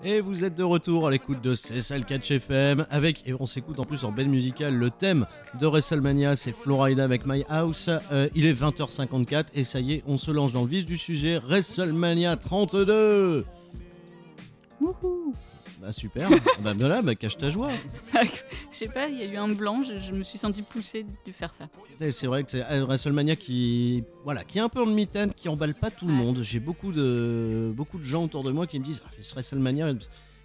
Et vous êtes de retour à l'écoute de C'est ça le Catch FM avec, et on s'écoute en plus en belle musicale, le thème de WrestleMania, c'est Florida avec My House. Il est 20h54 et ça y est, on se lance dans le vif du sujet, WrestleMania 32. Wouhou. Bah super, bah voilà, bah cache ta joie. Je sais pas, il y a eu un blanc, je me suis senti poussée de faire ça. C'est vrai que c'est WrestleMania qui est un peu en demi-teinte, qui emballe pas tout le monde. J'ai beaucoup de gens autour de moi qui me disent ce WrestleMania,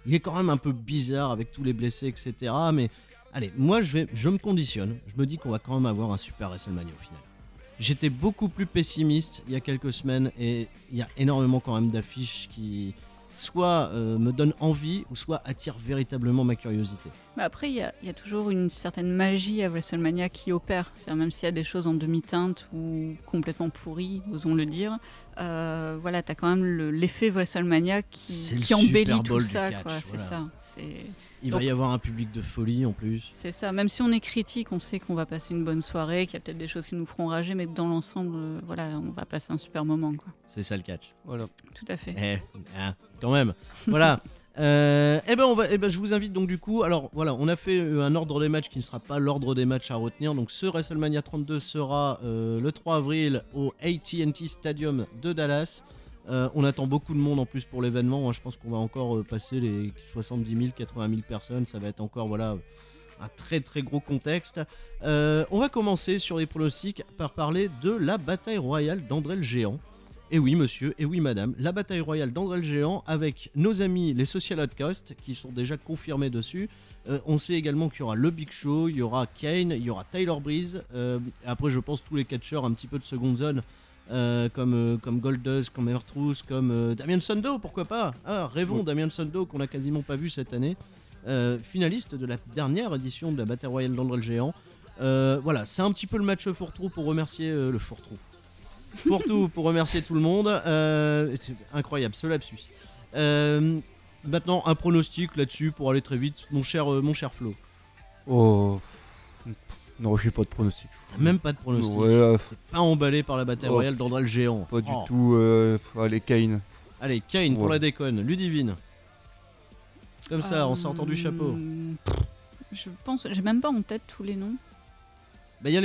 il est quand même un peu bizarre avec tous les blessés, etc. Mais allez, moi je me conditionne, je me dis qu'on va quand même avoir un super WrestleMania au final. J'étais beaucoup plus pessimiste il y a quelques semaines et il y a énormément quand même d'affiches qui soit me donnent envie ou soit attirent véritablement ma curiosité. Bah après, il y a toujours une certaine magie à WrestleMania qui opère. C'est-à-dire, même s'il y a des choses en demi-teinte ou complètement pourries, osons le dire, voilà, t'as quand même l'effet WrestleMania qui embellit tout ça. Catch, quoi. Voilà. C'est ça. Il va y avoir un public de folie en plus. C'est ça. Même si on est critique, on sait qu'on va passer une bonne soirée, qu'il y a peut-être des choses qui nous feront rager, mais dans l'ensemble, voilà, on va passer un super moment. Quoi. C'est ça le catch. Voilà. Tout à fait. Quand même. Voilà. Je vous invite donc du coup. Alors voilà, on a fait un ordre des matchs qui ne sera pas l'ordre des matchs à retenir. Donc ce WrestleMania 32 sera le 3 avril au AT&T Stadium de Dallas. On attend beaucoup de monde en plus pour l'événement. Je pense qu'on va encore passer les 70 000, 80 000 personnes. Ça va être encore un très très gros contexte. On va commencer sur les pronostics par parler de la bataille royale d'André le Géant. Et oui monsieur, et oui madame, la bataille royale d'André le Géant avec nos amis les Social Outcasts qui sont déjà confirmés dessus. On sait également qu'il y aura le Big Show, il y aura Kane, il y aura Tyler Breeze. Après je pense tous les catcheurs un petit peu de seconde zone. Comme Goldust, comme R-Truth, comme Damien Sandow, pourquoi pas. Rêvons Damien Sandow qu'on a quasiment pas vu cette année, finaliste de la dernière édition de la bataille royale d'André le Géant. Voilà, c'est un petit peu le match fourre-tout pour remercier le fourre-tout pour remercier tout le monde. C'est incroyable ce lapsus. Maintenant un pronostic là-dessus pour aller très vite, mon cher Flo. Oh non, j'ai pas de pronostic. T'as même pas de pronostic. Ouais, c'est pas emballé par la bataille royale d'André le Géant. Pas du tout. Allez, Kane. Allez, Kane pour la déconne. Ludivine. Comme ça, en sortant du chapeau. Je pense, j'ai même pas en tête tous les noms. Bah, je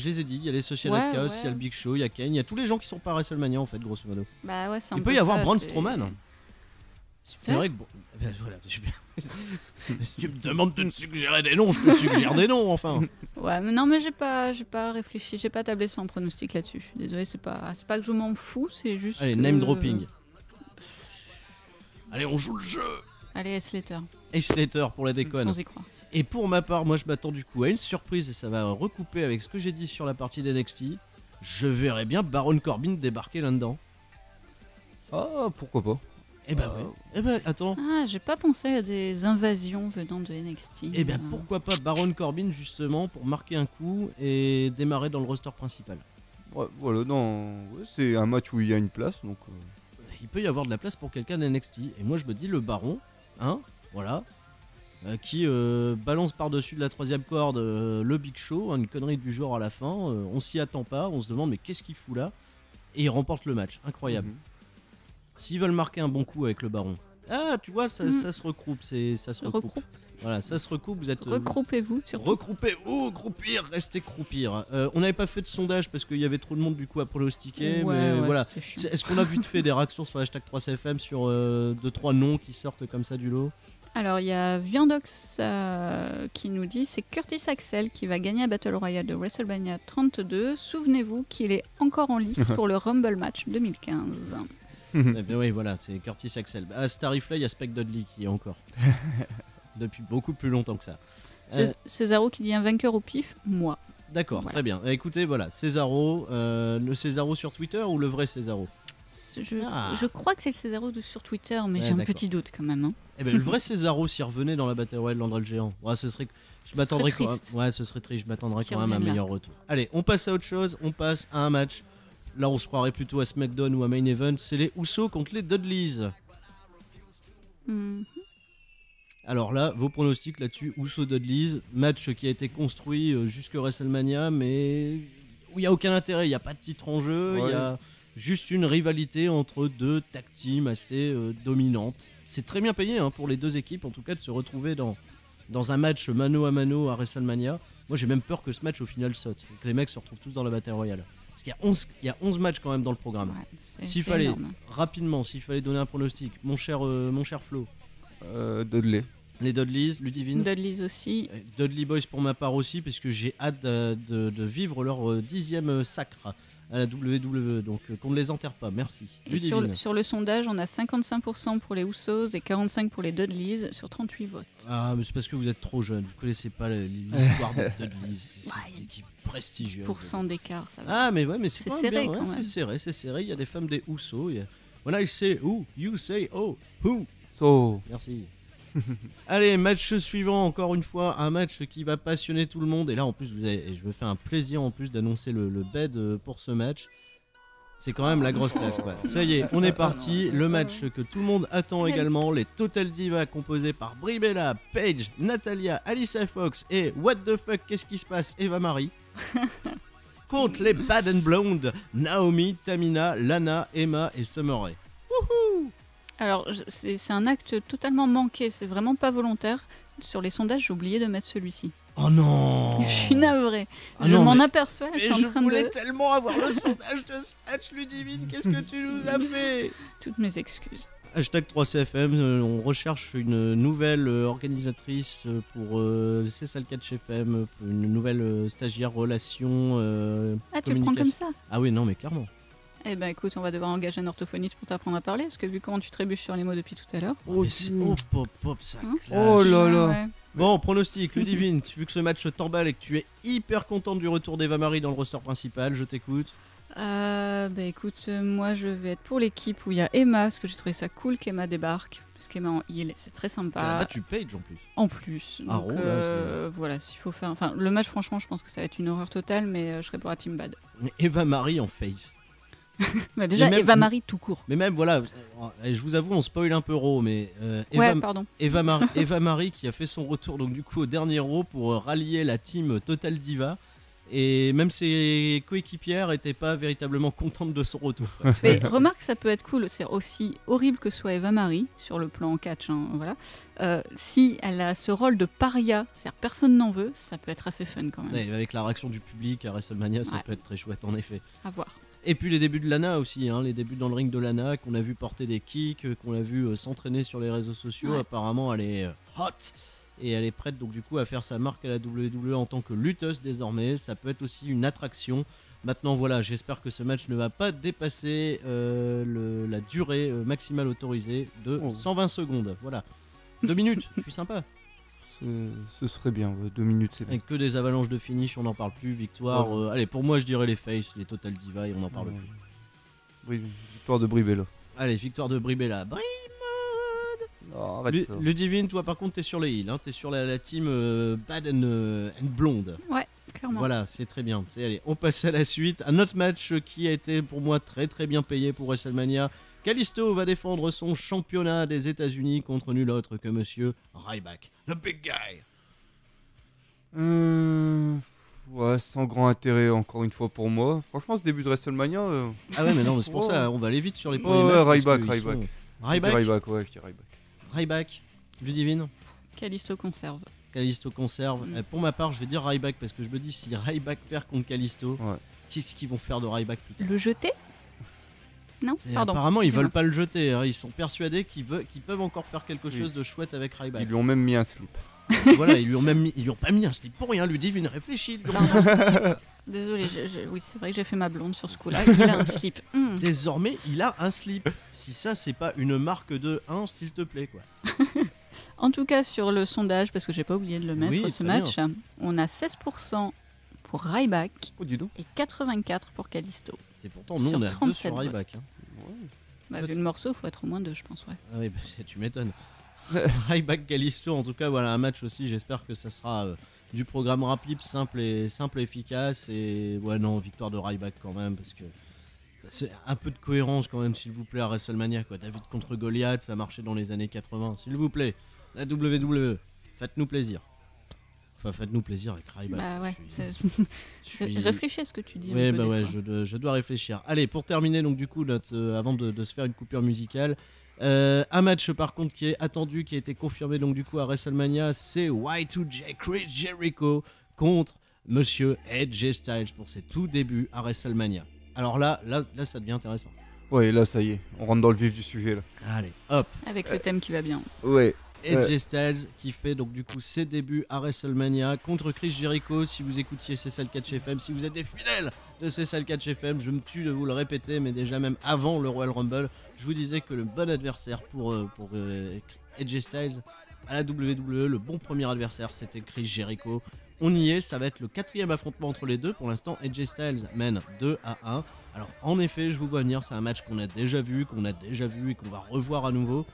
les ai dit, il y a les Social Outcasts, il y a le Big Show, il y a Kane, il y a tous les gens qui sont pas à WrestleMania en fait, grosso modo. Bah ouais, c'est un il peu peut y avoir ça, Braun Strowman. C'est vrai que voilà, super. Si tu me demandes de te suggérer des noms, je te suggère des noms, enfin. Ouais, mais non, mais j'ai pas réfléchi, j'ai pas tablé sur un pronostic là-dessus. Je suis désolé, c'est pas que je m'en fous, c'est juste. Allez, name dropping. Allez, on joue le jeu. Allez, Heath Slater. Heath Slater pour la déconne. Sans y croire. Et pour ma part, moi je m'attends du coup à une surprise et ça va recouper avec ce que j'ai dit sur la partie d'NXT. Je verrais bien Baron Corbin débarquer là-dedans. Ah, pourquoi pas. Eh ben ouais. Eh ben attends. Ah, j'ai pas pensé à des invasions venant de NXT. Eh ben pourquoi pas Baron Corbin justement pour marquer un coup et démarrer dans le roster principal. Ouais, voilà, c'est un match où il y a une place donc. Il peut y avoir de la place pour quelqu'un d'NXT et moi je me dis le Baron, voilà. Qui balance par-dessus de la troisième corde le Big Show, une connerie du genre à la fin, on s'y attend pas, on se demande mais qu'est-ce qu'il fout là, et il remporte le match, incroyable. S'ils veulent marquer un bon coup avec le Baron, tu vois, ça se recoupe, ça se recoupe. Voilà, ça se recoupe, vous êtes... Regroupez-vous, surtout. Regroupez-vous, croupir, restez croupir. On n'avait pas fait de sondage parce qu'il y avait trop de monde du coup à pronostiquer, mais voilà. Est-ce qu'on a vite fait des réactions sur hashtag 3CFM sur 2-3 noms qui sortent comme ça du lot? Alors, il y a Viandox qui nous dit c'est Curtis Axel qui va gagner la Battle Royale de WrestleMania 32. Souvenez-vous qu'il est encore en lice pour le Rumble Match 2015. Oui, voilà, c'est Curtis Axel. À Starifly, il y a Spike Dudley qui est encore. Depuis beaucoup plus longtemps que ça. Césaro qui dit un vainqueur au pif, moi. D'accord, voilà. Très bien. Écoutez, voilà, Césaro, le Césaro sur Twitter ou le vrai Césaro? Je crois que c'est le Césaro sur Twitter, mais j'ai un petit doute quand même. Eh ben, le vrai Césaro s'y revenait dans la bataille royale d'André le Géant. Ouais, ce serait triste. Ouais, ce serait triste. Je m'attendrais quand même à un meilleur retour. Allez, on passe à autre chose. On passe à un match. Là, on se croirait plutôt à SmackDown ou à Main Event. C'est les Usos contre les Dudleys. Alors là, vos pronostics là-dessus, Usos Dudleys, match qui a été construit jusqu'à WrestleMania, mais où il n'y a aucun intérêt. Il n'y a pas de titre en jeu. Il juste une rivalité entre deux tag teams assez dominantes. C'est très bien payé pour les deux équipes, en tout cas, de se retrouver dans un match mano à mano à WrestleMania. Moi, j'ai même peur que ce match, au final, saute. Que les mecs se retrouvent tous dans la bataille royale. Parce qu'il y a 11 matchs quand même dans le programme. Ouais, S'il c'est fallait, énorme. rapidement, s'il fallait donner un pronostic, mon cher Flo, Dudley. les Dudleys, Ludivine, Dudleys aussi. Dudley Boys pour ma part aussi, puisque j'ai hâte de vivre leur 10e sacre à la WWE, donc qu'on ne les enterre pas, merci. Et sur Ludivine. le sondage, on a 55% pour les Usos et 45% pour les Dudleys sur 38 votes. Ah, mais c'est parce que vous êtes trop jeune, vous connaissez pas l'histoire de Dudley, c'est Ouais, une équipe prestigieuse. Pourcent d'écart, ça va. Ah, mais ouais, mais c'est C'est quand même serré, bien, quand ouais, même. c'est serré, il y a des femmes des Usos. When I say who, you say oh, who. So, Merci. Allez, match suivant, encore une fois, un match qui va passionner tout le monde. Et là, en plus, je me fais un plaisir en plus d'annoncer le bed pour ce match. C'est quand même la grosse classe, quoi. Ça y est, on est parti. Le match que tout le monde attend également. Les Total Divas composés par Brie Bella, Paige, Natalia, Alicia Fox et what the fuck, qu'est-ce qui se passe, Eva Marie. Contre les Bad and Blonde, Naomi, Tamina, Lana, Emma et Summer Rae. Alors, c'est un acte totalement manqué, c'est vraiment pas volontaire. Sur les sondages, j'ai oublié de mettre celui-ci. Oh non. Je suis navrée. Ah je non, m'en mais- aperçois, je Mais suis en train voulais de... tellement avoir le sondage de ce match, Ludivine. Qu'est-ce que tu nous as fait? Toutes mes excuses. Hashtag 3CFM, on recherche une nouvelle organisatrice pour C'est ça le catch FM, pour une nouvelle stagiaire relation. Ah, tu le prends comme ça? Ah oui, non, mais clairement. Eh ben écoute, on va devoir engager un orthophoniste pour t'apprendre à parler, parce que vu comment tu trébuches sur les mots depuis tout à l'heure... Oh, pop, pop, ça Hein clash. Oh là là. Ouais. Bon, pronostic, Ludivine, vu que ce match t'emballe et que tu es hyper contente du retour d'Eva Marie dans le roster principal, je t'écoute. Bah écoute, moi je vais être pour l'équipe où il y a Emma, parce que j'ai trouvé ça cool qu'Emma débarque, parce qu'Emma en heal, c'est très Tu as sympa. battu Paige en plus. En plus. Ah, Donc, oh, là, voilà, s'il faut faire. Enfin, le match, franchement, je pense que ça va être une horreur totale, mais je serai pour la team bad. Eva Marie en face. Bah, déjà, Et même- Eva Marie tout court. Mais même, voilà, je vous avoue, on spoil un peu Raw, mais Ouais, pardon. Eva Marie qui a fait son retour donc du coup au dernier Raw pour rallier la team Total Diva. Et même ses coéquipières n'étaient pas véritablement contentes de son retour. Mais remarque, ça peut être cool. C'est aussi horrible que soit Eva Marie, sur le plan catch, hein, voilà. Si elle a ce rôle de paria, c'est-à-dire personne n'en veut, ça peut être assez fun quand même. Ouais, avec la réaction du public à WrestleMania, ça Ouais. peut être très chouette en effet. À voir. Et puis les débuts de Lana aussi, les débuts dans le ring de Lana, qu'on a vu porter des kicks, qu'on a vu s'entraîner sur les réseaux sociaux. Ouais. Apparemment, elle est hot et elle est prête donc du coup à faire sa marque à la WWE en tant que lutteuse désormais. Ça peut être aussi une attraction. Maintenant voilà, j'espère que ce match ne va pas dépasser la durée maximale autorisée de Oh. 120 secondes. Voilà. 2 minutes, je suis sympa. ce serait bien, ouais, 2 minutes c'est bien. Avec que des avalanches de finish, on n'en parle plus. Victoire, Ouais. allez, pour moi je dirais les face, les Total Diva et on n'en parle plus. Oui, victoire de Brie Bella. Allez, victoire de Brie Bella. Oh, arrête ça. Ludivine, toi par contre t'es sur les heels, t'es sur la team Bad and Blonde. Ouais, clairement. Voilà, c'est très bien. Allez, on passe à la suite. Un autre match qui a été pour moi très très bien payé pour WrestleMania. Kalisto va défendre son championnat des États-Unis contre nul autre que Monsieur Ryback, the big guy. Ouais, sans grand intérêt encore une fois pour moi. Franchement, ce début de WrestleMania. Ah ouais, mais non, mais c'est pour Oh. ça, on va aller vite sur les premiers Ouais, matchs. parce Ryback, qu'ils Ryback. sont- Ryback, Ryback, ouais, je dis Ryback. Ryback, Ludivine. Callisto conserve. Kalisto conserve. Mm. Pour ma part, je vais dire Ryback parce que je me dis si Ryback perd contre Kalisto, Ouais. qu'est-ce qu'ils vont faire de Ryback plus tard? Le jeter? Non, pardon. Apparemment, ils excusez-moi. veulent pas le jeter. Ils sont persuadés qu'ils peuvent encore faire quelque chose de chouette avec Ryback. Ils lui ont même mis un slip. Voilà, ils lui ont pas mis un slip pour rien. Ludivine réfléchit. Ils lui ont mis un slip. Désolée, oui, c'est vrai que j'ai fait ma blonde sur ce coup-là. Il a un slip. Désormais, il a un slip. Si ça, c'est pas une marque de 1, s'il te plaît, quoi. En tout cas, sur le sondage, parce que j'ai pas oublié de le mettre, Oui, ce très match, on a 16% pour Ryback Oh, dis donc. et 84% pour Callisto. C'est pourtant, nous, Sur on a 2 37 sur Ryback. hein. Ouais. Bah, Peut-être. vu le morceau, faut être au moins 2, je pense, ouais. Ah oui, bah, tu m'étonnes. Ryback Kalisto, en tout cas, voilà un match aussi. J'espère que ça sera du programme rapide, simple et efficace. Et ouais, non, victoire de Ryback quand même, parce que c'est un peu de cohérence quand même, s'il vous plaît, à WrestleMania, quoi. David contre Goliath, ça marchait dans les années 80, s'il vous plaît. La WWE, faites-nous plaisir. enfin faites-nous plaisir avec Ryback. Bah ouais, je suis- réfléchis à ce que tu dis. Ouais, un peu bah des ouais, fois. je dois réfléchir. Allez, pour terminer, donc du coup, avant de se faire une coupure musicale, un match par contre qui est attendu, qui a été confirmé donc du coup à WrestleMania, c'est Y2J Chris Jericho contre Monsieur AJ Styles pour ses tout débuts à WrestleMania. Alors là, ça devient intéressant. Ouais, là, ça y est, on rentre dans le vif du sujet là. Allez, hop. Avec le thème qui va bien. Ouais. AJ Styles qui fait donc du coup ses débuts à WrestleMania contre Chris Jericho. Si vous écoutiez CSL Catch FM, si vous êtes des fidèles de CSL Catch FM, je me tue de vous le répéter, mais déjà même avant le Royal Rumble, je vous disais que le bon adversaire pour AJ Styles à la WWE, le bon premier adversaire, c'était Chris Jericho. On y est, ça va être le 4e affrontement entre les deux. Pour l'instant, AJ Styles mène 2-1. Alors en effet, je vous vois venir, c'est un match qu'on a déjà vu et qu'on va revoir à nouveau.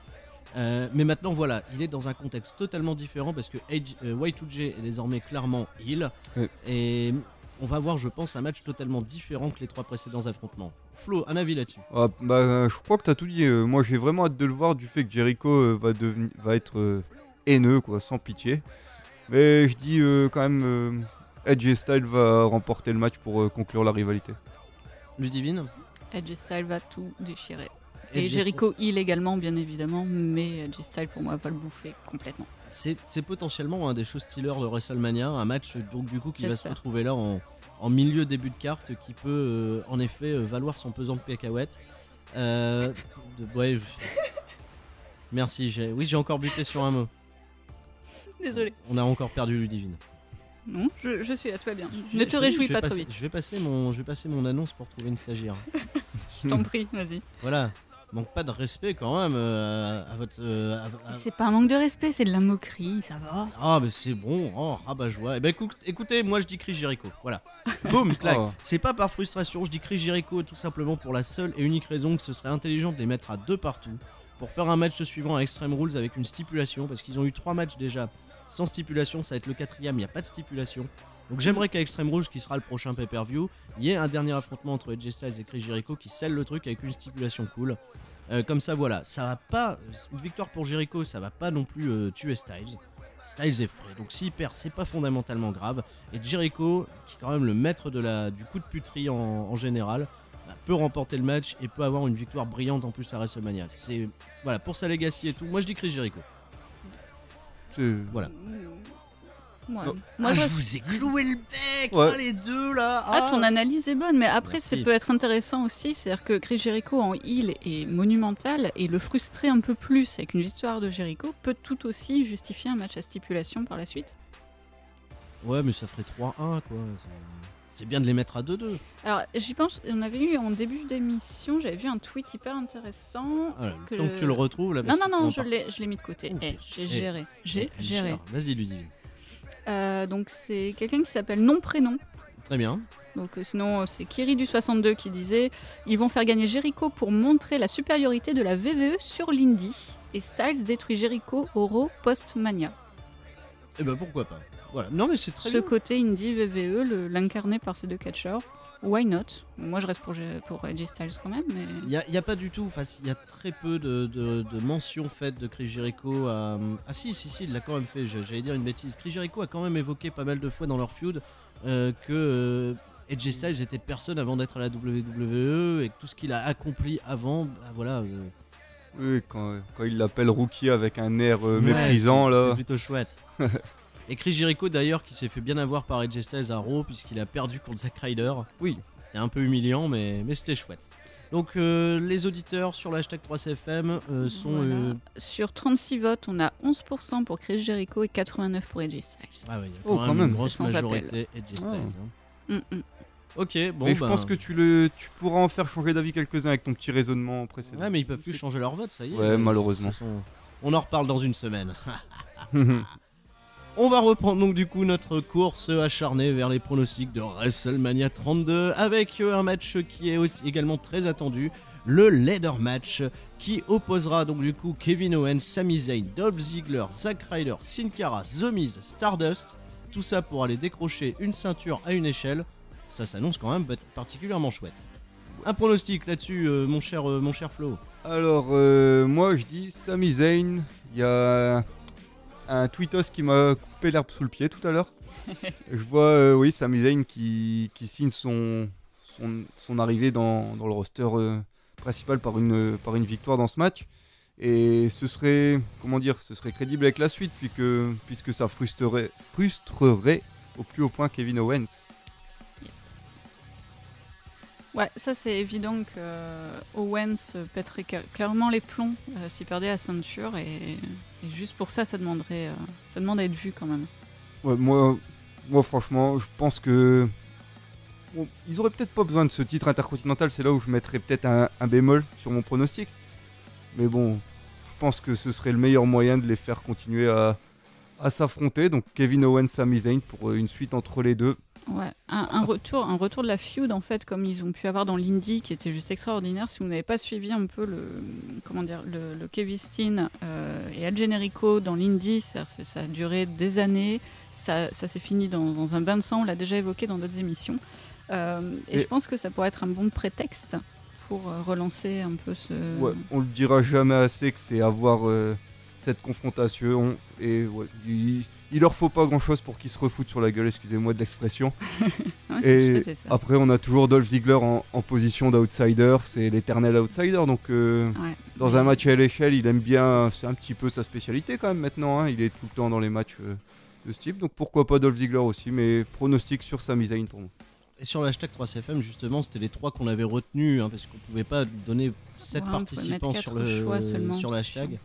Mais maintenant voilà, il est dans un contexte totalement différent parce que Y2J est désormais clairement heel. Oui. Et on va voir, je pense, un match totalement différent que les 3 précédents affrontements. Flo, un avis là-dessus? Ah, je crois que t'as tout dit. Moi, j'ai vraiment hâte de le voir du fait que Jericho va être haineux, quoi, sans pitié. Mais je dis quand même, AJ Styles va remporter le match pour conclure la rivalité. Ludivine? AJ Styles va tout déchirer. Et AJ Jericho heal également, bien évidemment, mais AJ Styles pour moi va le bouffer complètement. C'est potentiellement un des show stealers de WrestleMania, un match donc du coup qui va se J'espère. retrouver là en milieu début de carte, qui peut en effet valoir son pesant de cacahuètes. Ouais, merci, j'ai encore buté sur un mot. Désolé. On a encore perdu Ludivine. Non, je suis à toi bien. Ne te réjouis pas trop vite. Je vais passer mon annonce pour trouver une stagiaire. Je t'en prie, vas-y. Voilà. Manque pas de respect quand même à votre. C'est pas un manque de respect, c'est de la moquerie, ça va. Ah, mais c'est bon, oh, rabat-joie. Eh ben écoutez, moi je dis Chris Jericho. Voilà. Boum, clac. Oh. C'est pas par frustration, je dis Chris Jericho tout simplement pour la seule et unique raison que ce serait intelligent de les mettre à 2 partout pour faire un match suivant à Extreme Rules avec une stipulation parce qu'ils ont eu 3 matchs déjà sans stipulation. Ça va être le 4e, il n'y a pas de stipulation. Donc j'aimerais qu'à Extreme Rules, qui sera le prochain pay-per-view, il y ait un dernier affrontement entre AJ Styles et Chris Jericho qui scelle le truc avec une stipulation cool. Comme ça voilà, ça va pas, une victoire pour Jericho, ça va pas non plus tuer Styles. Styles est frais, donc s'il perd, c'est pas fondamentalement grave. Et Jericho, qui est quand même le maître du coup de puterie en général, peut remporter le match et peut avoir une victoire brillante en plus à WrestleMania. C'est voilà, pour sa legacy et tout. Moi je dis Chris Jericho. Voilà. Ouais. Non. Moi, je je- vous ai cloué le bec, Ouais. les deux là. Ah, ton analyse est bonne, mais après, Merci. ça peut être intéressant aussi. C'est-à-dire que Chris Jericho en heel est monumental et le frustrer un peu plus avec une victoire de Jericho peut tout aussi justifier un match à stipulation par la suite. Ouais, mais ça ferait 3-1 quoi. C'est bien de les mettre à 2-2. Alors, j'y pense, on avait eu en début d'émission, j'avais vu un tweet hyper intéressant. Voilà, Que tant que tu le retrouves là. Non, parce non, qu'il non, faut en je l'ai mis de côté. Oh, J'ai eh, géré. J'ai Eh, géré. cher. Vas-y Ludivine. Donc, c'est quelqu'un qui s'appelle Non Prénom. Très bien. Donc sinon c'est Kiri du 62 qui disait ils vont faire gagner Jericho pour montrer la supériorité de la VVE sur l'Indie et Styles détruit Jericho au Raw post-Mania. Et ben pourquoi pas. Voilà. Non mais c'est très Ce bien. côté Indie VVE, l'incarné par ces deux catcheurs, why not? Moi je reste pour AJ Styles quand même, mais Il y a pas du tout, enfin il y a très peu de mentions faites de Chris Jericho. Ah si, il l'a quand même fait, j'allais dire une bêtise. Chris Jericho a quand même évoqué pas mal de fois dans leur feud que AJ Styles était personne avant d'être à la WWE et que tout ce qu'il a accompli avant, bah, voilà. Oui, quand il l'appelle Rookie avec un air Ouais, méprisant c'est là. plutôt chouette. Et Chris Jericho d'ailleurs qui s'est fait bien avoir par AJ Styles à Raw puisqu'il a perdu contre Zack Ryder. Oui. C'était un peu humiliant mais c'était chouette. Donc les auditeurs sur l'hashtag 3CFM sont... voilà. Sur 36 votes, on a 11% pour Chris Jericho et 89% pour AJ Styles. Ah ouais, il y a Oh, quand, quand même une même. grosse C'est sans majorité AJ Styles. Ah. hein. Ok, bon Mais bah... je pense que tu pourras en faire changer d'avis quelques-uns avec ton petit raisonnement précédent. Ouais mais ils peuvent plus changer leur vote, ça y est. Ouais, malheureusement. Ce sont- On en reparle dans une semaine. On va reprendre donc du coup notre course acharnée vers les pronostics de WrestleMania 32 avec un match qui est aussi également très attendu, le ladder match qui opposera donc du coup Kevin Owens, Sami Zayn, Dolph Ziggler, Zack Ryder, Sin Cara, The Miz, Stardust, tout ça pour aller décrocher une ceinture à une échelle. Ça s'annonce quand même particulièrement chouette. Un pronostic là-dessus mon cher Flo. Alors, moi je dis Sami Zayn, il y a un tweetos qui m'a coupé l'herbe sous le pied tout à l'heure. Je vois, oui, Sami Zayn qui signe son arrivée dans le roster principal par une victoire dans ce match. Et ce serait crédible avec la suite puisque ça frustrerait au plus haut point Kevin Owens. Ouais, ça c'est évident que Owens pèterait clairement les plombs s'il perdait la ceinture et juste pour ça, ça demande à être vu quand même. Ouais, moi franchement, je pense que ils auraient peut-être pas besoin de ce titre intercontinental, c'est là où je mettrais peut-être un bémol sur mon pronostic. Mais bon, je pense que ce serait le meilleur moyen de les faire continuer à s'affronter. Donc Kevin Owens, Sami Zayn pour une suite entre les deux. Ouais, un retour de la feud en fait, comme ils ont pu avoir dans l'Indie, qui était juste extraordinaire. Si vous n'avez pas suivi un peu le Kevin Steen et Al Generico dans l'Indie, ça a duré des années. Ça s'est fini dans un bain de sang. On l'a déjà évoqué dans d'autres émissions. Et je pense que ça pourrait être un bon prétexte pour relancer un peu ce. Ouais, on le dira jamais assez que c'est avoir cette confrontation et ouais, il leur faut pas grand chose pour qu'ils se refoutent sur la gueule, excusez-moi de l'expression. Ouais, et tout à fait ça. Après on a toujours Dolph Ziggler en position d'outsider, c'est l'éternel outsider, donc dans un match à l'échelle il aime bien, c'est un petit peu sa spécialité quand même maintenant, hein, il est tout le temps dans les matchs de ce type, donc pourquoi pas Dolph Ziggler aussi, mais pronostic sur Sami Zayn pour moi. Et sur le hashtag 3CFM, justement, c'était les 3 qu'on avait retenus, hein, parce qu'on pouvait pas donner 7 participants sur le hashtag.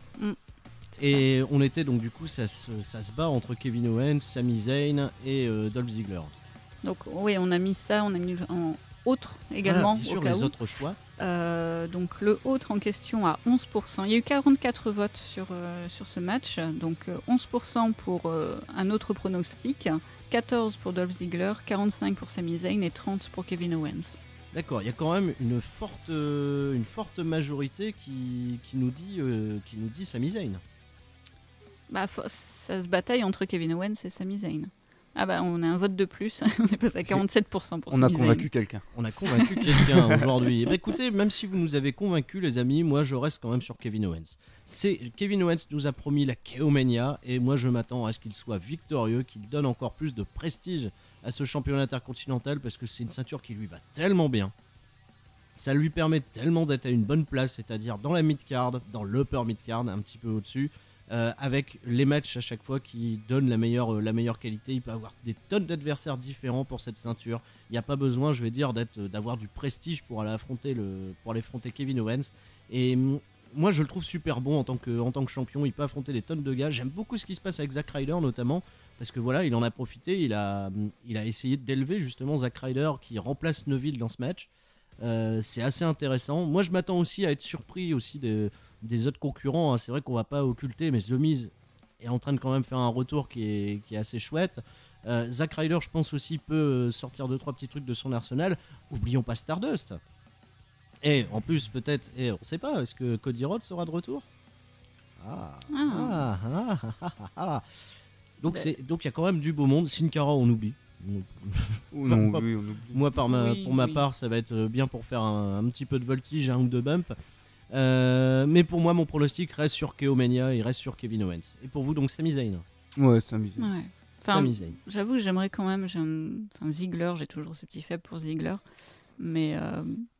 Et on était donc du coup, ça se bat entre Kevin Owens, Sami Zayn et Dolph Ziggler. Donc oui, on a mis ça, on a mis en autre également. Bien sûr, les autres choix. Donc le autre en question à 11%. Il y a eu 44 votes sur ce match, donc 11% pour un autre pronostic, 14 pour Dolph Ziggler, 45 pour Sami Zayn et 30 pour Kevin Owens. D'accord, il y a quand même une forte majorité qui nous dit Sami Zayn. Bah, ça se bataille entre Kevin Owens et Sami Zayn. Ah bah on a un vote de plus, on est passé à 47% pour Sami Zayn. On a convaincu quelqu'un. On a convaincu quelqu'un aujourd'hui. Bah, écoutez, même si vous nous avez convaincus les amis, moi je reste quand même sur Kevin Owens. Kevin Owens nous a promis la KO-Mania et moi je m'attends à ce qu'il soit victorieux, qu'il donne encore plus de prestige à ce championnat intercontinental parce que c'est une ceinture qui lui va tellement bien. Ça lui permet tellement d'être à une bonne place, c'est-à-dire dans la mid-card, dans l'upper mid-card, un petit peu au-dessus. Avec les matchs à chaque fois qui donnent la meilleure qualité. Il peut avoir des tonnes d'adversaires différents pour cette ceinture. Il n'y a pas besoin, je vais dire, d'avoir du prestige pour aller affronter Kevin Owens. Et moi, je le trouve super bon en tant que champion. Il peut affronter des tonnes de gars. J'aime beaucoup ce qui se passe avec Zack Ryder notamment. Parce que voilà, il en a profité. Il a essayé d'élever justement Zack Ryder qui remplace Neville dans ce match. C'est assez intéressant. Moi, je m'attends aussi à être surpris aussi des autres concurrents, hein. C'est vrai qu'on va pas occulter, mais The Miz est en train de quand même faire un retour qui est assez chouette. Zack Ryder, je pense aussi, peut sortir 2-3 petits trucs de son arsenal. Oublions pas Stardust. Et en plus, peut-être, et on sait pas, est-ce que Cody Rhodes sera de retour ? Donc il y a quand même du beau monde. Sin Cara, on oublie. Non, oui, on oublie. Moi, pour ma part, ça va être bien pour faire un petit peu de voltige, un ou deux bumps. Mais pour moi, mon pronostic reste sur KO-Mania, il reste sur Kevin Owens. Et pour vous, donc, Sami Zayn. Ouais, Sami Zayn. Ouais. Sami Zayn. J'avoue que j'aimerais quand même. Ziggler, j'ai toujours ce petit faible pour Ziggler. Mais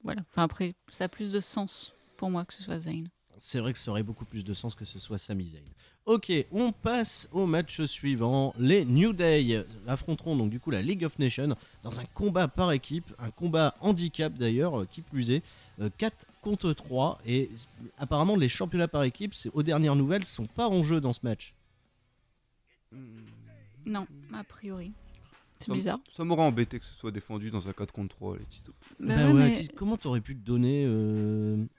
voilà. Enfin, après, ça a plus de sens pour moi que ce soit Zayn. C'est vrai que ça aurait beaucoup plus de sens que ce soit Sami Zayn. Ok, on passe au match suivant. Les New Day affronteront donc du coup la League of Nations dans un combat par équipe, un combat handicap d'ailleurs, qui plus est, 4 contre 3. Et apparemment les championnats par équipe, aux dernières nouvelles, sont pas en jeu dans ce match. Non, a priori. C'est bizarre. Ça m'aurait embêté que ce soit défendu dans un 4 contre 3 les titres. Comment t'aurais pu te donner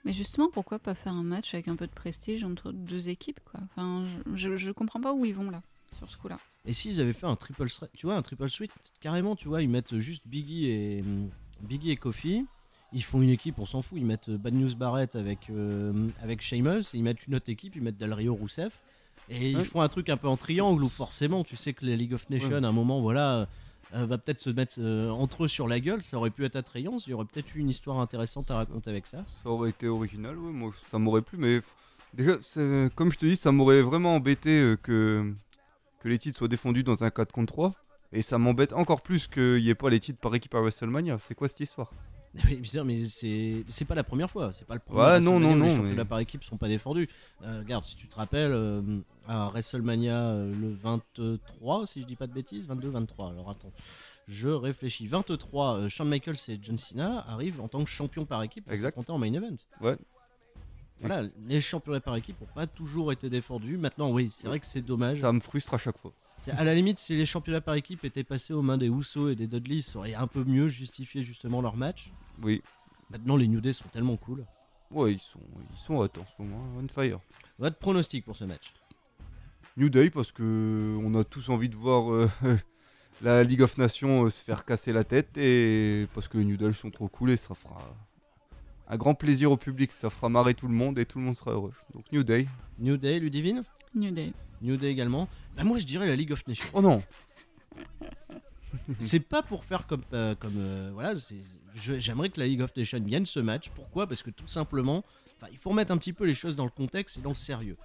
Mais justement, pourquoi pas faire un match avec un peu de prestige entre deux équipes quoi. Enfin, je comprends pas où ils vont là, sur ce coup-là. Et s'ils avaient fait un triple suite, carrément, tu vois, ils mettent juste Biggie et Kofi. Ils font une équipe, on s'en fout. Ils mettent Bad News Barrett avec Sheamus. Ils mettent une autre équipe, ils mettent Del Rio Rousseff. Et ils font un truc un peu en triangle où forcément, tu sais que la League of Nations, à un moment, voilà, va peut-être se mettre entre eux sur la gueule. Ça aurait pu être attrayant. Il y aurait peut-être eu une histoire intéressante à raconter avec ça. Ça aurait été original, moi ça m'aurait plu. Mais déjà, comme je te dis, ça m'aurait vraiment embêté que que les titres soient défendus dans un 4 contre 3. Et ça m'embête encore plus qu'il n'y ait pas les titres par équipe à WrestleMania. C'est quoi cette histoire? Oui, bien sûr, mais c'est pas la première fois. C'est pas le premier. Ouais, non, WrestleMania où non, les non, championnats mais- par équipe sont pas défendus. Regarde, si tu te rappelles, à WrestleMania le 23, si je dis pas de bêtises, 22-23. Alors attends, je réfléchis. 23, Shawn Michaels et John Cena arrivent en tant que champions par équipe pour Exact. s'affronter en main event. Ouais. Voilà, les championnats par équipe n'ont pas toujours été défendus. Maintenant, oui, c'est vrai que c'est dommage. Ça me frustre à chaque fois. À la limite, si les championnats par équipe étaient passés aux mains des Usos et des Dudley, ça aurait un peu mieux justifié justement leur match. Oui. Maintenant, les New Day sont tellement cool. Ouais, ils sont hot en ce moment, on fire. Votre pronostic pour ce match? New Day parce que on a tous envie de voir la League of Nations se faire casser la tête et parce que les New Day sont trop cool et ça fera un grand plaisir au public, ça fera marrer tout le monde et tout le monde sera heureux. Donc New Day. New Day, Ludivine? New Day. New Day également. Bah moi je dirais la League of Nations. Oh non. C'est pas pour faire comme voilà, j'aimerais que la League of Nations gagne ce match. Pourquoi? Parce que tout simplement, il faut remettre un petit peu les choses dans le contexte et dans le sérieux.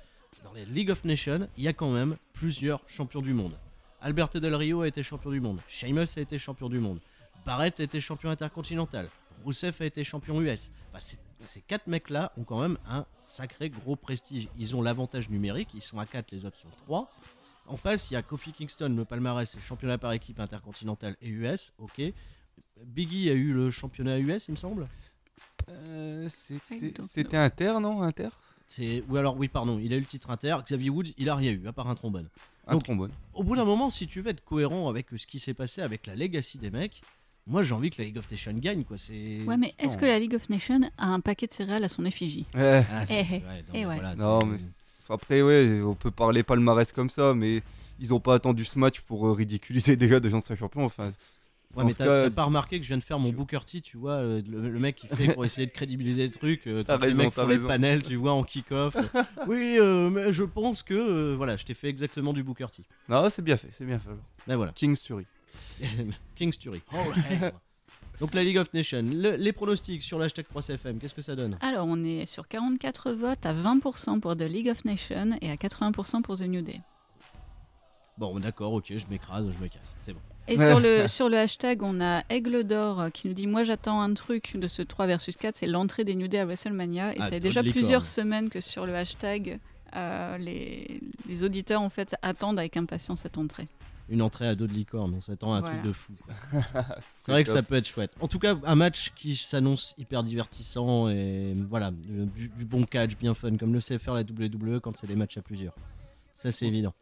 Dans les League of Nations, il y a quand même plusieurs champions du monde. Alberto Del Rio a été champion du monde. Sheamus a été champion du monde. Barrett a été champion intercontinental. Rusev a été champion US. Ces 4 mecs-là ont quand même un sacré gros prestige. Ils ont l'avantage numérique, ils sont à 4, les autres sont 3. En face, il y a Kofi Kingston, le palmarès, c'est championnat par équipe intercontinental et US, ok. Biggie a eu le championnat US, il me semble. C'était Inter, non? Inter? Oui, pardon, il a eu le titre inter. Xavier Woods, il a rien eu, à part un trombone. Un Donc, trombone. Au bout d'un moment, si tu veux être cohérent avec ce qui s'est passé avec la legacy des mecs, moi j'ai envie que la League of Nations gagne, quoi. Ouais, mais est-ce que la League of Nations a un paquet de céréales à son effigie? Ah, c'est- Eh, ouais, eh, ouais. voilà, Non, c'est- mais- Après, ouais, on peut parler palmarès comme ça, mais ils ont pas attendu ce match pour ridiculiser déjà des anciens champions. Enfin, Ouais, dans mais ce t'as cas, pas remarqué que je viens de faire mon Booker T, tu vois, le mec qui fait pour essayer de crédibiliser le truc, T'as quand les raison, mecs t'as font les raison. panels, tu vois, en kick-off. Oui, mais je pense que, voilà, je t'ai fait exactement du Booker T. non, c'est bien fait, c'est bien fait. alors. Ben voilà, King's Fury. King's Fury. Alright. Donc la League of Nations, les pronostics sur l'hashtag 3CFM, qu'est-ce que ça donne? Alors, on est sur 44 votes à 20% pour The League of Nations et à 80% pour The New Day. Bon, d'accord, ok, je m'écrase, je me casse, c'est bon. Et sur le hashtag, on a Aigle d'Or qui nous dit: moi j'attends un truc de ce 3 versus 4, c'est l'entrée des New Day à WrestleMania. Et Ah, ça fait Todd déjà Licorne. plusieurs semaines que sur le hashtag, les auditeurs en fait attendent avec impatience cette entrée. Une entrée à dos de licorne, on s'attend à un Voilà. truc de fou. C'est vrai que ça peut être chouette. En tout cas, un match qui s'annonce hyper divertissant et voilà, du bon catch, bien fun, comme le sait faire la WWE quand c'est des matchs à plusieurs. Ça, c'est évident.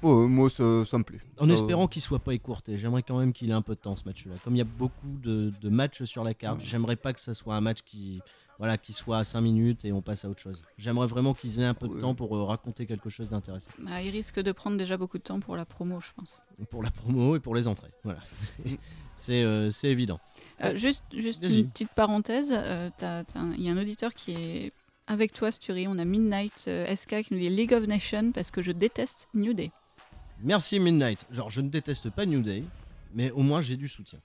Moi, ça me plaît. En Ça, espérant qu'il soit pas écourté, j'aimerais quand même qu'il ait un peu de temps ce match-là. Comme il y a beaucoup de matchs sur la carte, j'aimerais pas que ça soit un match qui soit à 5 minutes et on passe à autre chose. J'aimerais vraiment qu'ils aient un peu de Ouais. temps pour raconter quelque chose d'intéressant. Bah, il risque de prendre déjà beaucoup de temps pour la promo, je pense. Pour la promo et pour les entrées. Voilà. C'est évident. Juste Vas-y. une petite parenthèse, il y a un auditeur qui est avec toi, Sturi. On a Midnight SK qui nous dit League of Nations parce que je déteste New Day. Merci Midnight. Genre, je ne déteste pas New Day, mais au moins j'ai du soutien.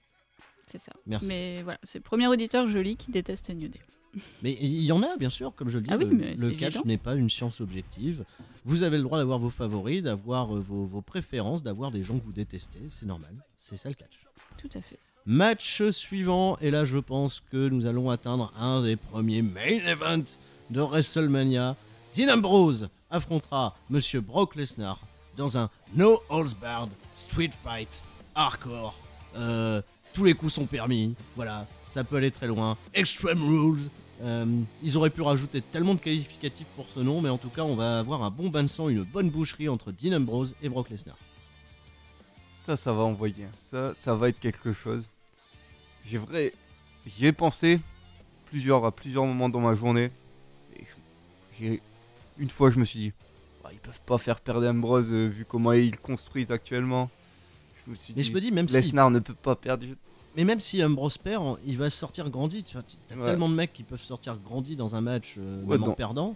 C'est ça. Merci. Mais voilà, c'est le premier auditeur joli qui déteste New Day. Mais il y en a, bien sûr, comme je le dis, Ah oui, mais le c'est catch évident. n'est pas une science objective. Vous avez le droit d'avoir vos favoris, d'avoir vos préférences, d'avoir des gens que vous détestez, c'est normal. C'est ça le catch. Tout à fait. Match suivant, et là je pense que nous allons atteindre un des premiers main events de WrestleMania. Dean Ambrose affrontera Monsieur Brock Lesnar dans un No Holds Barred Street Fight hardcore. Tous les coups sont permis, voilà, ça peut aller très loin. Extreme Rules. Ils auraient pu rajouter tellement de qualificatifs pour ce nom, mais en tout cas on va avoir un bon bain de sang, une bonne boucherie entre Dean Ambrose et Brock Lesnar. Ça va envoyer. Ça va être quelque chose. J'y ai pensé à plusieurs moments dans ma journée. Et une fois, je me suis dit, ils peuvent pas faire perdre Ambrose vu comment ils construisent actuellement. Je me suis Mais dit, je me dis, même si Lesnar ne peut pas perdre. Mais même si Ambrose perd, il va sortir grandi. Tu vois, t'as Ouais. tellement de mecs qui peuvent sortir grandi dans un match, Ouais, même en dans- perdant.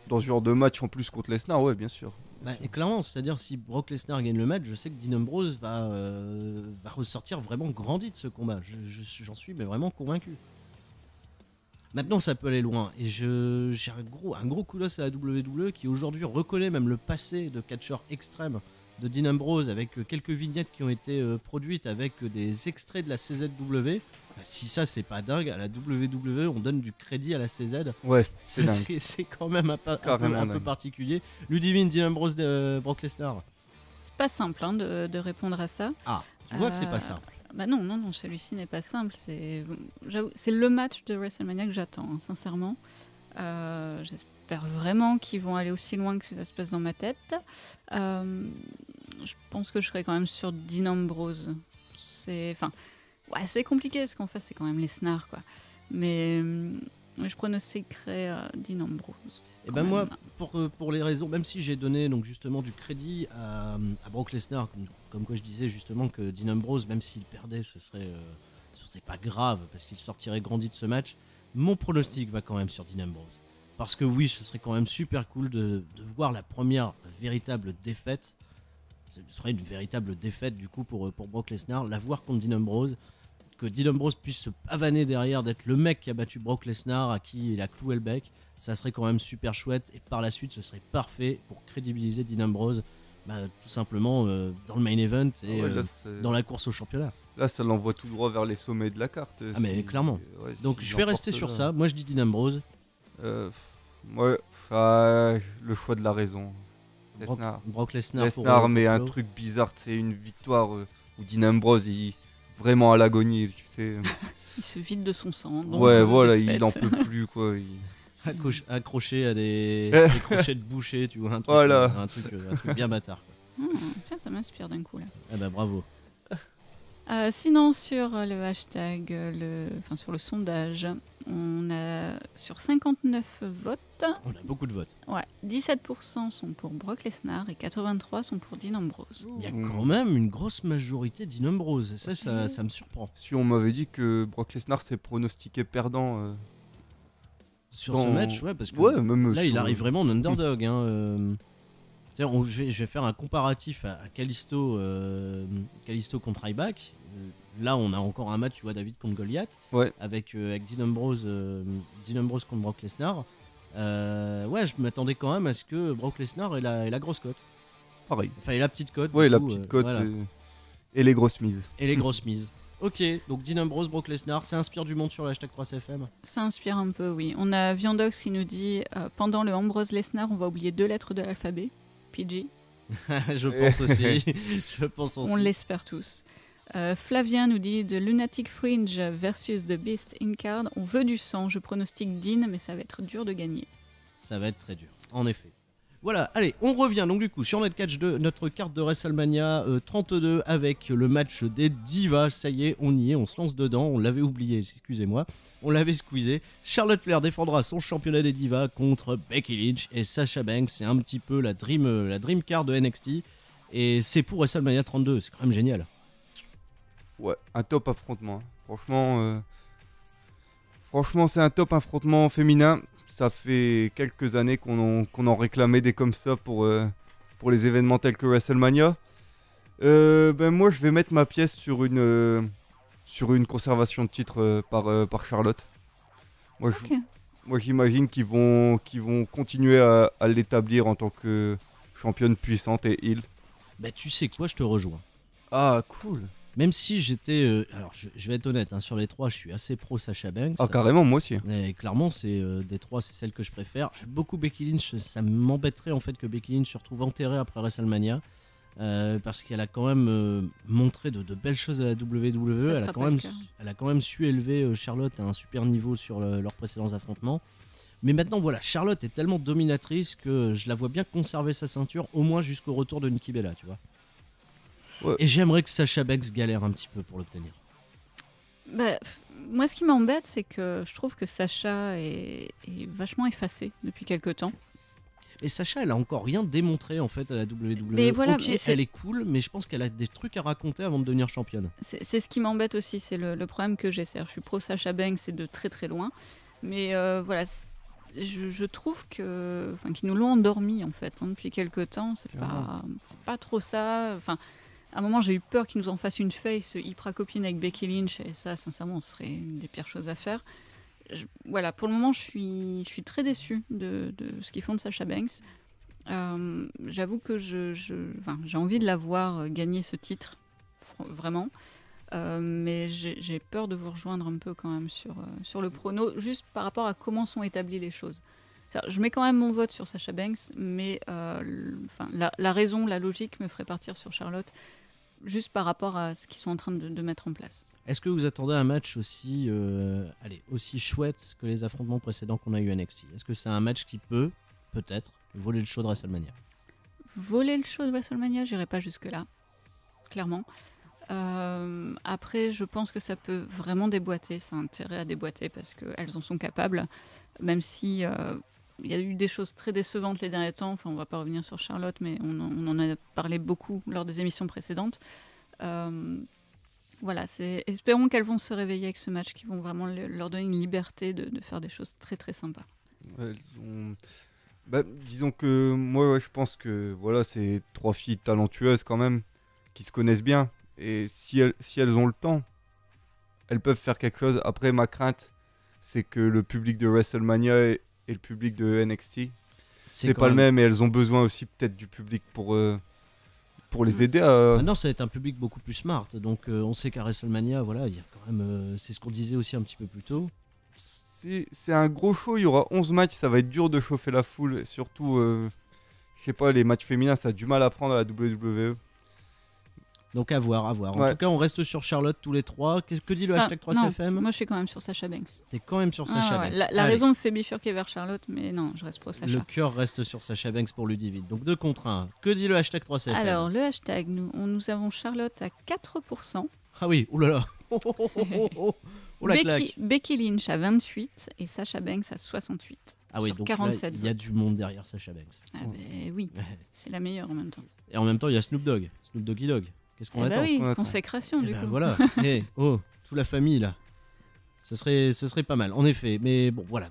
Dans ce genre de match en plus contre Lesnar, ouais, bien sûr. Et clairement, c'est-à-dire si Brock Lesnar gagne le match, je sais que Dean Ambrose va ressortir vraiment grandi de ce combat. J'en suis mais vraiment convaincu. Maintenant, ça peut aller loin. Et j'ai un gros coup d'os à la WWE qui aujourd'hui reconnaît même le passé de catcheurs extrêmes de Dean Ambrose avec quelques vignettes qui ont été produites avec des extraits de la CZW. Si ça c'est pas dingue, à la WWE on donne du crédit à la CZ. Ouais, c'est Ça, dingue. c'est quand même un carrément peu dingue. particulier. Ludivine, Dean Ambrose, Brock Lesnar. C'est pas simple hein, de répondre à ça. Ah, tu vois que c'est pas simple. Bah non, celui-ci n'est pas simple. J'avoue, c'est le match de WrestleMania que j'attends, hein, sincèrement. J'espère vraiment qu'ils vont aller aussi loin que ça se passe dans ma tête. Je pense que je serai quand même sur Dean Ambrose. C'est compliqué parce qu'en face c'est quand même Lesnar, quoi. Mais je pronostiquerai Dean Ambrose. Et ben moi, pour les raisons, même si j'ai donné donc justement du crédit à Brock Lesnar, comme quoi je disais justement que Dean Ambrose, même s'il perdait, ce serait pas grave parce qu'il sortirait grandi de ce match. Mon pronostic va quand même sur Dean Ambrose. Parce que oui, ce serait quand même super cool de voir la première véritable défaite. Ce serait une véritable défaite du coup pour Brock Lesnar. La voir contre Dean Ambrose. Que Dean Ambrose puisse se pavaner derrière, d'être le mec qui a battu Brock Lesnar, à qui il a cloué le bec. Ça serait quand même super chouette. Et par la suite, ce serait parfait pour crédibiliser Dean Ambrose. Tout simplement dans le main event et dans la course au championnat. Là, ça l'envoie tout droit vers les sommets de la carte. Ah mais clairement. Ouais, Donc je vais rester sur ça. Moi je dis Dean Ambrose. Le choix de la raison. Lesnar. Brock Lesnar. Lesnar, mais un truc bizarre, c'est une victoire où Dean Ambrose, il vraiment à l'agonie, tu sais. Il se vide de son sang. Ouais, voilà, il en peut plus, quoi. Accroché à des crochets de boucher, tu vois, un truc bien bâtard. Tiens, ça m'inspire d'un coup là. Ah bah bravo. Sinon, sur le hashtag, sur le sondage, on a sur 59 votes. On a beaucoup de votes. Ouais, 17% sont pour Brock Lesnar et 83% sont pour Dean Ambrose. Il y a quand même une grosse majorité Dean Ambrose. Ça me surprend. Si on m'avait dit que Brock Lesnar s'est pronostiqué perdant sur ce match, ouais, parce que même là il arrive vraiment en underdog. Je vais faire un comparatif à Kalisto contre Ryback. Là, on a encore un match, tu vois, David contre Goliath, avec Dean Ambrose contre Brock Lesnar. Je m'attendais quand même à ce que Brock Lesnar ait la grosse cote. Pareil. Enfin, et la petite cote. Ouais, la petite cote et les grosses mises. Et les grosses mises. Ok, donc Dean Ambrose, Brock Lesnar, ça inspire du monde sur le hashtag 3CFM. Ça inspire un peu, oui. On a Viandox qui nous dit pendant le Ambrose Lesnar, on va oublier 2 lettres de l'alphabet. PG. Je pense aussi. On l'espère tous. Flavien nous dit The Lunatic Fringe versus The Beast in Card. On veut du sang. Je pronostique Dean, mais ça va être dur de gagner. Ça va être très dur, en effet. Voilà, allez, on revient donc du coup sur notre carte de WrestleMania 32 avec le match des divas. Ça y est, on y est, on se lance dedans. On l'avait oublié, excusez-moi. On l'avait squeezé. Charlotte Flair défendra son championnat des divas contre Becky Lynch et Sasha Banks. C'est un petit peu la dream card de NXT. Et c'est pour WrestleMania 32, c'est quand même génial. Ouais, un top affrontement. Franchement, c'est un top affrontement féminin. Ça fait quelques années qu'on en réclamait des comme ça pour les événements tels que WrestleMania. Moi, je vais mettre ma pièce sur une conservation de titre par Charlotte. Moi, j'imagine qu'ils vont continuer à l'établir en tant que championne puissante et heel. Bah, tu sais quoi, je te rejoins. Ah, cool. Même si j'étais... alors, je vais être honnête, sur les 3, je suis assez pro Sasha Banks. Ah, carrément, moi aussi. Et clairement, des 3, c'est celle que je préfère. J'aime beaucoup Becky Lynch. Ça m'embêterait en fait que Becky Lynch se retrouve enterrée après WrestleMania. Parce qu'elle a quand même montré de belles choses à la WWE. Elle a quand même su élever Charlotte à un super niveau sur leurs précédents affrontements. Mais maintenant, voilà, Charlotte est tellement dominatrice que je la vois bien conserver sa ceinture, au moins jusqu'au retour de Nikki Bella, tu vois. Ouais. Et j'aimerais que Sasha Banks galère un petit peu pour l'obtenir. Moi, ce qui m'embête, c'est que je trouve que Sasha est vachement effacée depuis quelques temps. Et Sasha, elle a encore rien démontré en fait à la WWE. Mais voilà, elle est cool, mais je pense qu'elle a des trucs à raconter avant de devenir championne. C'est ce qui m'embête aussi, c'est le problème que j'ai. Je suis pro Sasha Banks, c'est de très très loin. Mais voilà, je trouve qu'ils nous l'ont endormi en fait depuis quelques temps. C'est pas trop ça. Enfin, à un moment, j'ai eu peur qu'ils nous en fassent une face hyper copine avec Becky Lynch, et ça, sincèrement, ce serait une des pires choses à faire. Voilà, pour le moment, je suis très déçue de ce qu'ils font de Sasha Banks. J'avoue que j'ai envie de la voir gagner ce titre, vraiment. Mais j'ai peur de vous rejoindre un peu quand même sur le prono, juste par rapport à comment sont établies les choses. Je mets quand même mon vote sur Sasha Banks, mais la raison, la logique me ferait partir sur Charlotte, juste par rapport à ce qu'ils sont en train de mettre en place. Est-ce que vous attendez un match aussi chouette que les affrontements précédents qu'on a eu à NXT? Est-ce que c'est un match qui peut, peut-être, voler le show de WrestleMania? Voler le show de WrestleMania, j'irai pas jusque-là, clairement. Après, je pense que ça peut vraiment déboîter, ça a intérêt à déboîter parce qu'elles en sont capables, même si il y a eu des choses très décevantes les derniers temps. Enfin, on va pas revenir sur Charlotte, mais on en a parlé beaucoup lors des émissions précédentes. Voilà, espérons qu'elles vont se réveiller avec ce match, qui vont vraiment leur donner une liberté de faire des choses très très sympas. Disons que moi, je pense que voilà, c'est 3 filles talentueuses quand même, qui se connaissent bien. Et si elles ont le temps, elles peuvent faire quelque chose. Après, ma crainte, c'est que le public de WrestleMania et le public de NXT, c'est pas le même. Et elles ont besoin aussi peut-être du public pour les aider à... Maintenant, ça va être un public beaucoup plus smart. Donc, on sait qu'à WrestleMania, voilà, il y a quand même... c'est ce qu'on disait aussi un petit peu plus tôt. C'est un gros show, il y aura 11 matchs, ça va être dur de chauffer la foule. Surtout, je sais pas, les matchs féminins, ça a du mal à prendre à la WWE. Donc à voir. En tout cas, on reste sur Charlotte tous les trois. Que dit le hashtag 3CFM? Moi, je suis quand même sur Sasha Banks. T'es quand même sur Sasha Banks. La raison me fait bifurquer vers Charlotte, mais non, je reste pour Sasha. Le cœur reste sur Sasha Banks pour Ludivine. Donc 2 contre 1. Que dit le hashtag 3CFM? Alors, le hashtag, nous avons Charlotte à 4%. Ah oui, oulala. Becky Lynch à 28 et Sasha Banks à 68. Ah oui, donc 47 il y a du monde derrière Sasha Banks. Ah oui, c'est la meilleure en même temps. Et en même temps, il y a Snoop Doggy Dogg. Qu'est-ce qu'on attend? Oui, consécration du coup. Voilà. Toute la famille là. Ce serait pas mal, en effet. Mais bon, voilà.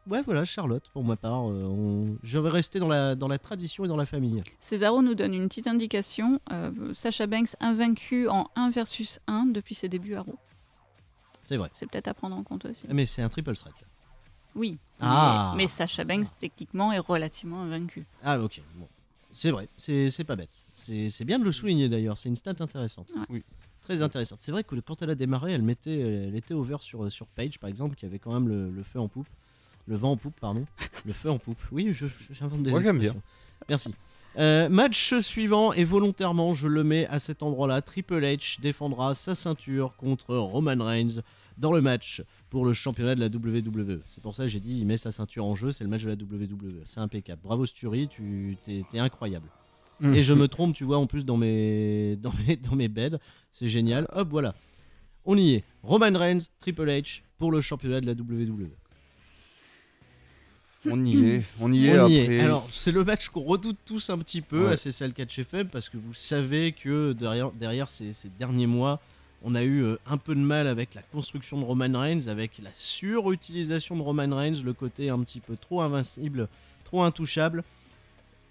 Voilà, Charlotte, pour ma part. Je vais rester dans la tradition et dans la famille. Cesaro nous donne une petite indication. Sasha Banks invaincue en 1 versus 1 depuis ses débuts à Raw. C'est vrai. C'est peut-être à prendre en compte aussi. Mais c'est un triple threat là. Oui. Mais Sasha Banks, techniquement, est relativement invaincue. Ah, ok. Bon. C'est vrai, c'est pas bête. C'est bien de le souligner d'ailleurs, c'est une stat intéressante. Ouais. Oui. Très intéressante. C'est vrai que quand elle a démarré, elle était over sur Paige par exemple, qui avait quand même le feu en poupe. Le vent en poupe, pardon. Le feu en poupe. Oui, j'invente des expressions. Bien. Merci. Match suivant, et volontairement je le mets à cet endroit-là. Triple H défendra sa ceinture contre Roman Reigns dans le match pour le championnat de la WWE. C'est pour ça que j'ai dit il met sa ceinture en jeu, c'est le match de la WWE. C'est impeccable. Bravo Sturi, t'es incroyable. Et je me trompe, tu vois, en plus dans mes beds. C'est génial. Hop, voilà. On y est. Roman Reigns, Triple H pour le championnat de la WWE. On y est après. Alors, c'est le match qu'on redoute tous un petit peu Ouais. à CCL Catch FM parce que vous savez que derrière ces derniers mois, on a eu un peu de mal avec la construction de Roman Reigns, avec la surutilisation de Roman Reigns, le côté un petit peu trop invincible, trop intouchable.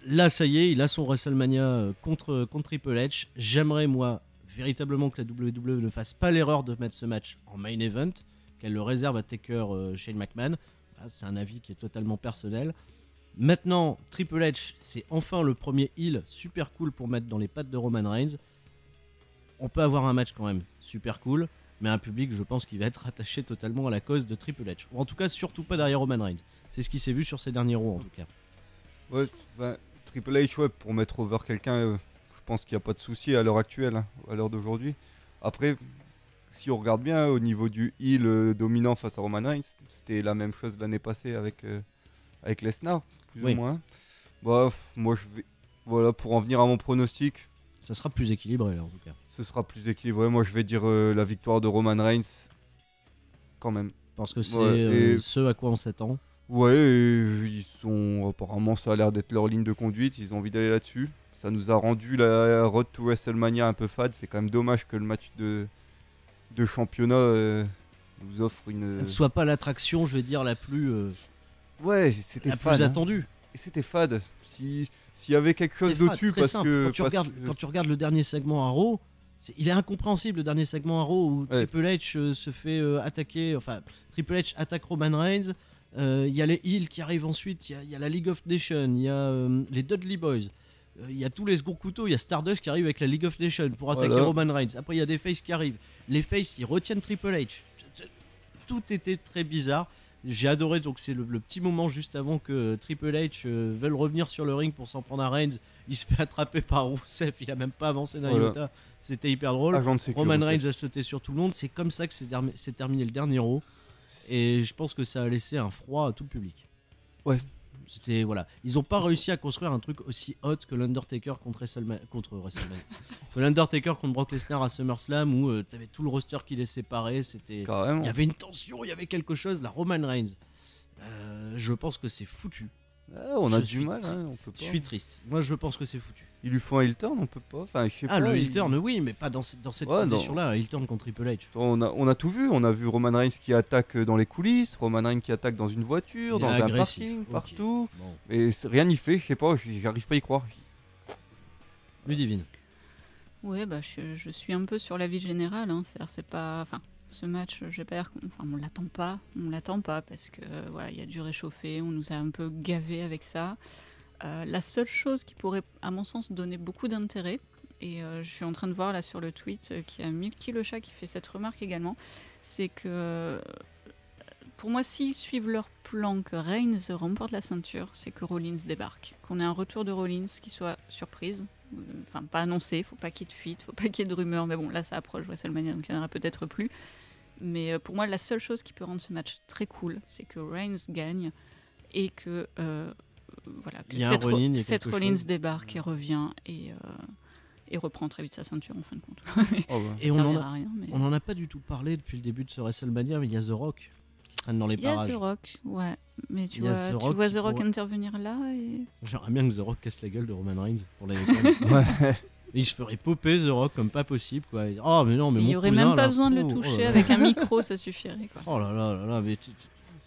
Là, ça y est, il a son WrestleMania contre Triple H. J'aimerais, moi, véritablement que la WWE ne fasse pas l'erreur de mettre ce match en main event, qu'elle le réserve à Taker Shane McMahon. C'est un avis qui est totalement personnel. Maintenant, Triple H, c'est enfin le premier heel super cool pour mettre dans les pattes de Roman Reigns. On peut avoir un match quand même super cool, mais un public, je pense, qui va être attaché totalement à la cause de Triple H. Ou en tout cas, surtout pas derrière Roman Reigns. C'est ce qui s'est vu sur ces derniers Raw, en tout cas. Ouais, Triple H, pour mettre over quelqu'un, je pense qu'il n'y a pas de souci à l'heure actuelle, à l'heure d'aujourd'hui. Après, si on regarde bien, au niveau du heel dominant face à Roman Reigns, c'était la même chose l'année passée avec Lesnar, plus ou moins. Moi, voilà, pour en venir à mon pronostic, Ça sera plus équilibré, là, en tout cas. ce sera plus équilibré. Moi, je vais dire la victoire de Roman Reigns, quand même. Parce que c'est Ouais, ce à quoi on s'attend. Ouais, ils sont apparemment, ça a l'air d'être leur ligne de conduite. Ils ont envie d'aller là-dessus. Ça nous a rendu la Road to WrestleMania un peu fade. C'est quand même dommage que le match de championnat nous offre une. Ne soit pas l'attraction, je vais dire, la plus fade. attendue. Et c'était fade. S'il y avait quelque chose C'était fade, dessus, très parce simple. que Quand tu regardes le dernier segment à Raw, il est incompréhensible, le dernier segment à Raw où Ouais. Triple H se fait attaquer. Enfin, Triple H attaque Roman Reigns. Il y a les Heels qui arrivent ensuite, il y a la League of Nations, il y a les Dudley Boys. Il y a tous les seconds couteaux, il y a Stardust qui arrive avec la League of Nations pour attaquer Roman Reigns. Après, il y a des faces qui arrivent. Les faces, ils retiennent Triple H. Tout était très bizarre. J'ai adoré, donc c'est le petit moment juste avant que Triple H veuille revenir sur le ring pour s'en prendre à Reigns. Il se fait attraper par Rousseff, il a même pas avancé d'un iota. C'était hyper drôle. Roman Reigns a sauté sur tout le monde. C'est comme ça que c'est terminé le dernier Raw. Et je pense que ça a laissé un froid à tout le public. Ouais. C'était, voilà. Ils ont pas réussi à construire un truc aussi hot que l'Undertaker contre WrestleMania. Que l'Undertaker contre Brock Lesnar à SummerSlam où t'avais tout le roster qui les séparait. C'était... Il y avait une tension, il y avait quelque chose. La Roman Reigns, je pense que c'est foutu. On a du mal, on peut pas. Je suis triste. Moi, je pense que c'est foutu. Ils lui font un heel turn, on peut pas. Enfin, je sais pas. Le heel turn, oui, mais pas dans cette condition-là. Un heel turn contre Triple H. On a tout vu. On a vu Roman Reigns qui attaque dans les coulisses, Roman Reigns qui attaque dans une voiture, dans un parking, partout. Bon. Et rien n'y fait. Je sais pas. J'arrive pas à y croire. Ludivine. Oui, je suis un peu sur l'avis général. C'est pas. Enfin, ce match, je vais pas dire on l'attend pas parce que il y a du réchauffé, on nous a un peu gavé avec ça. La seule chose qui pourrait, à mon sens, donner beaucoup d'intérêt, et je suis en train de voir là sur le tweet qu'il y a Milky le chat qui fait cette remarque également, c'est que pour moi, s'ils suivent leur plan, que Reigns remporte la ceinture, c'est que Rollins débarque, qu'on ait un retour de Rollins qui soit surprise. Enfin, pas annoncé, faut pas qu'il y ait de fuite, faut pas qu'il y ait de rumeurs, mais bon, là ça approche WrestleMania, donc il y en aura peut-être plus. Mais pour moi, la seule chose qui peut rendre ce match très cool, c'est que Reigns gagne et que Seth Rollins débarque et revient et reprend très vite sa ceinture en fin de compte. Et on en a pas du tout parlé depuis le début de ce WrestleMania, mais il y a The Rock qui traîne dans les parages. Il y a The Rock, ouais. Mais tu vois The Rock intervenir là et... J'aimerais bien que The Rock casse la gueule de Roman Reigns pour la déconne. Et je ferais popper The Rock comme pas possible, quoi. Oh, mais non, mais il y aurait même pas besoin de le toucher avec un micro, ça suffirait, quoi. Oh là là, mais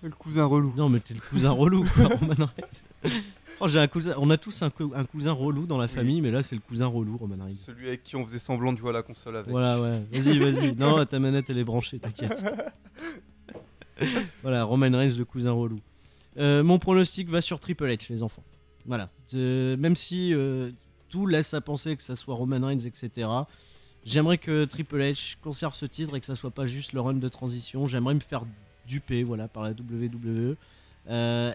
le cousin relou. Non, mais t'es le cousin relou, quoi, Roman Reigns. Oh, j'ai un cousin. On a tous un cousin relou dans la famille, mais là c'est le cousin relou, Roman Reigns. Celui avec qui on faisait semblant de jouer à la console avec. Voilà, ouais. Vas-y. Non, ta manette elle est branchée, t'inquiète. Voilà, Roman Reigns, le cousin relou. Mon pronostic va sur Triple H, les enfants. Voilà. Même si tout laisse à penser que ça soit Roman Reigns, etc. J'aimerais que Triple H conserve ce titre et que ça soit pas juste le run de transition. J'aimerais me faire duper, par la WWE.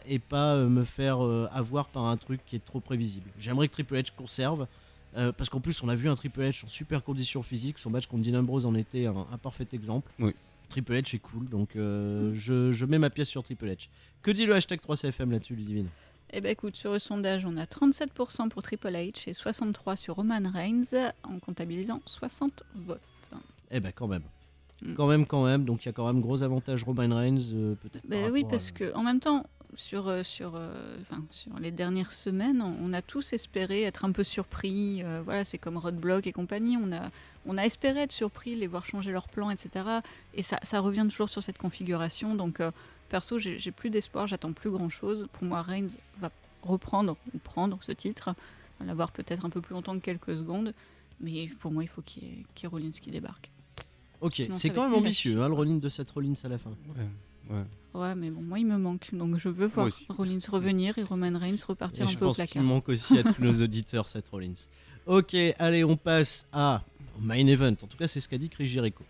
Et pas me faire avoir par un truc qui est trop prévisible. J'aimerais que Triple H conserve, parce qu'en plus on a vu un Triple H en super conditions physiques. Son match contre Dean Ambrose en était un parfait exemple. Oui. Triple H est cool, donc je mets ma pièce sur Triple H. Que dit le hashtag 3CFM là-dessus, Ludivine? Eh ben écoute, sur le sondage, on a 37% pour Triple H et 63% sur Roman Reigns, en comptabilisant 60 votes. Eh ben quand même. Quand même, donc il y a quand même gros avantage Roman Reigns, peut-être. Oui, parce que en même temps, sur les dernières semaines, on a tous espéré être un peu surpris. C'est comme Roadblock et compagnie, on a espéré être surpris, les voir changer leur plan, etc. Et ça revient toujours sur cette configuration. Donc perso, j'ai plus d'espoir, j'attends plus grand-chose. Pour moi, Reigns va reprendre ou prendre ce titre, l'avoir peut-être un peu plus longtemps que quelques secondes. Mais pour moi, il faut qu'il y ait Rollins qui débarque. Ok, sinon, c'est quand même ambitieux, le Rollins de Seth Rollins à la fin. Ouais, mais bon, moi il me manque, donc je veux voir Rollins revenir et Roman Reigns repartir un peu au placard. Je pense qu'il manque aussi à tous nos auditeurs, Seth Rollins. Ok, allez, on passe au main event. En tout cas, c'est ce qu'a dit Chris Jericho.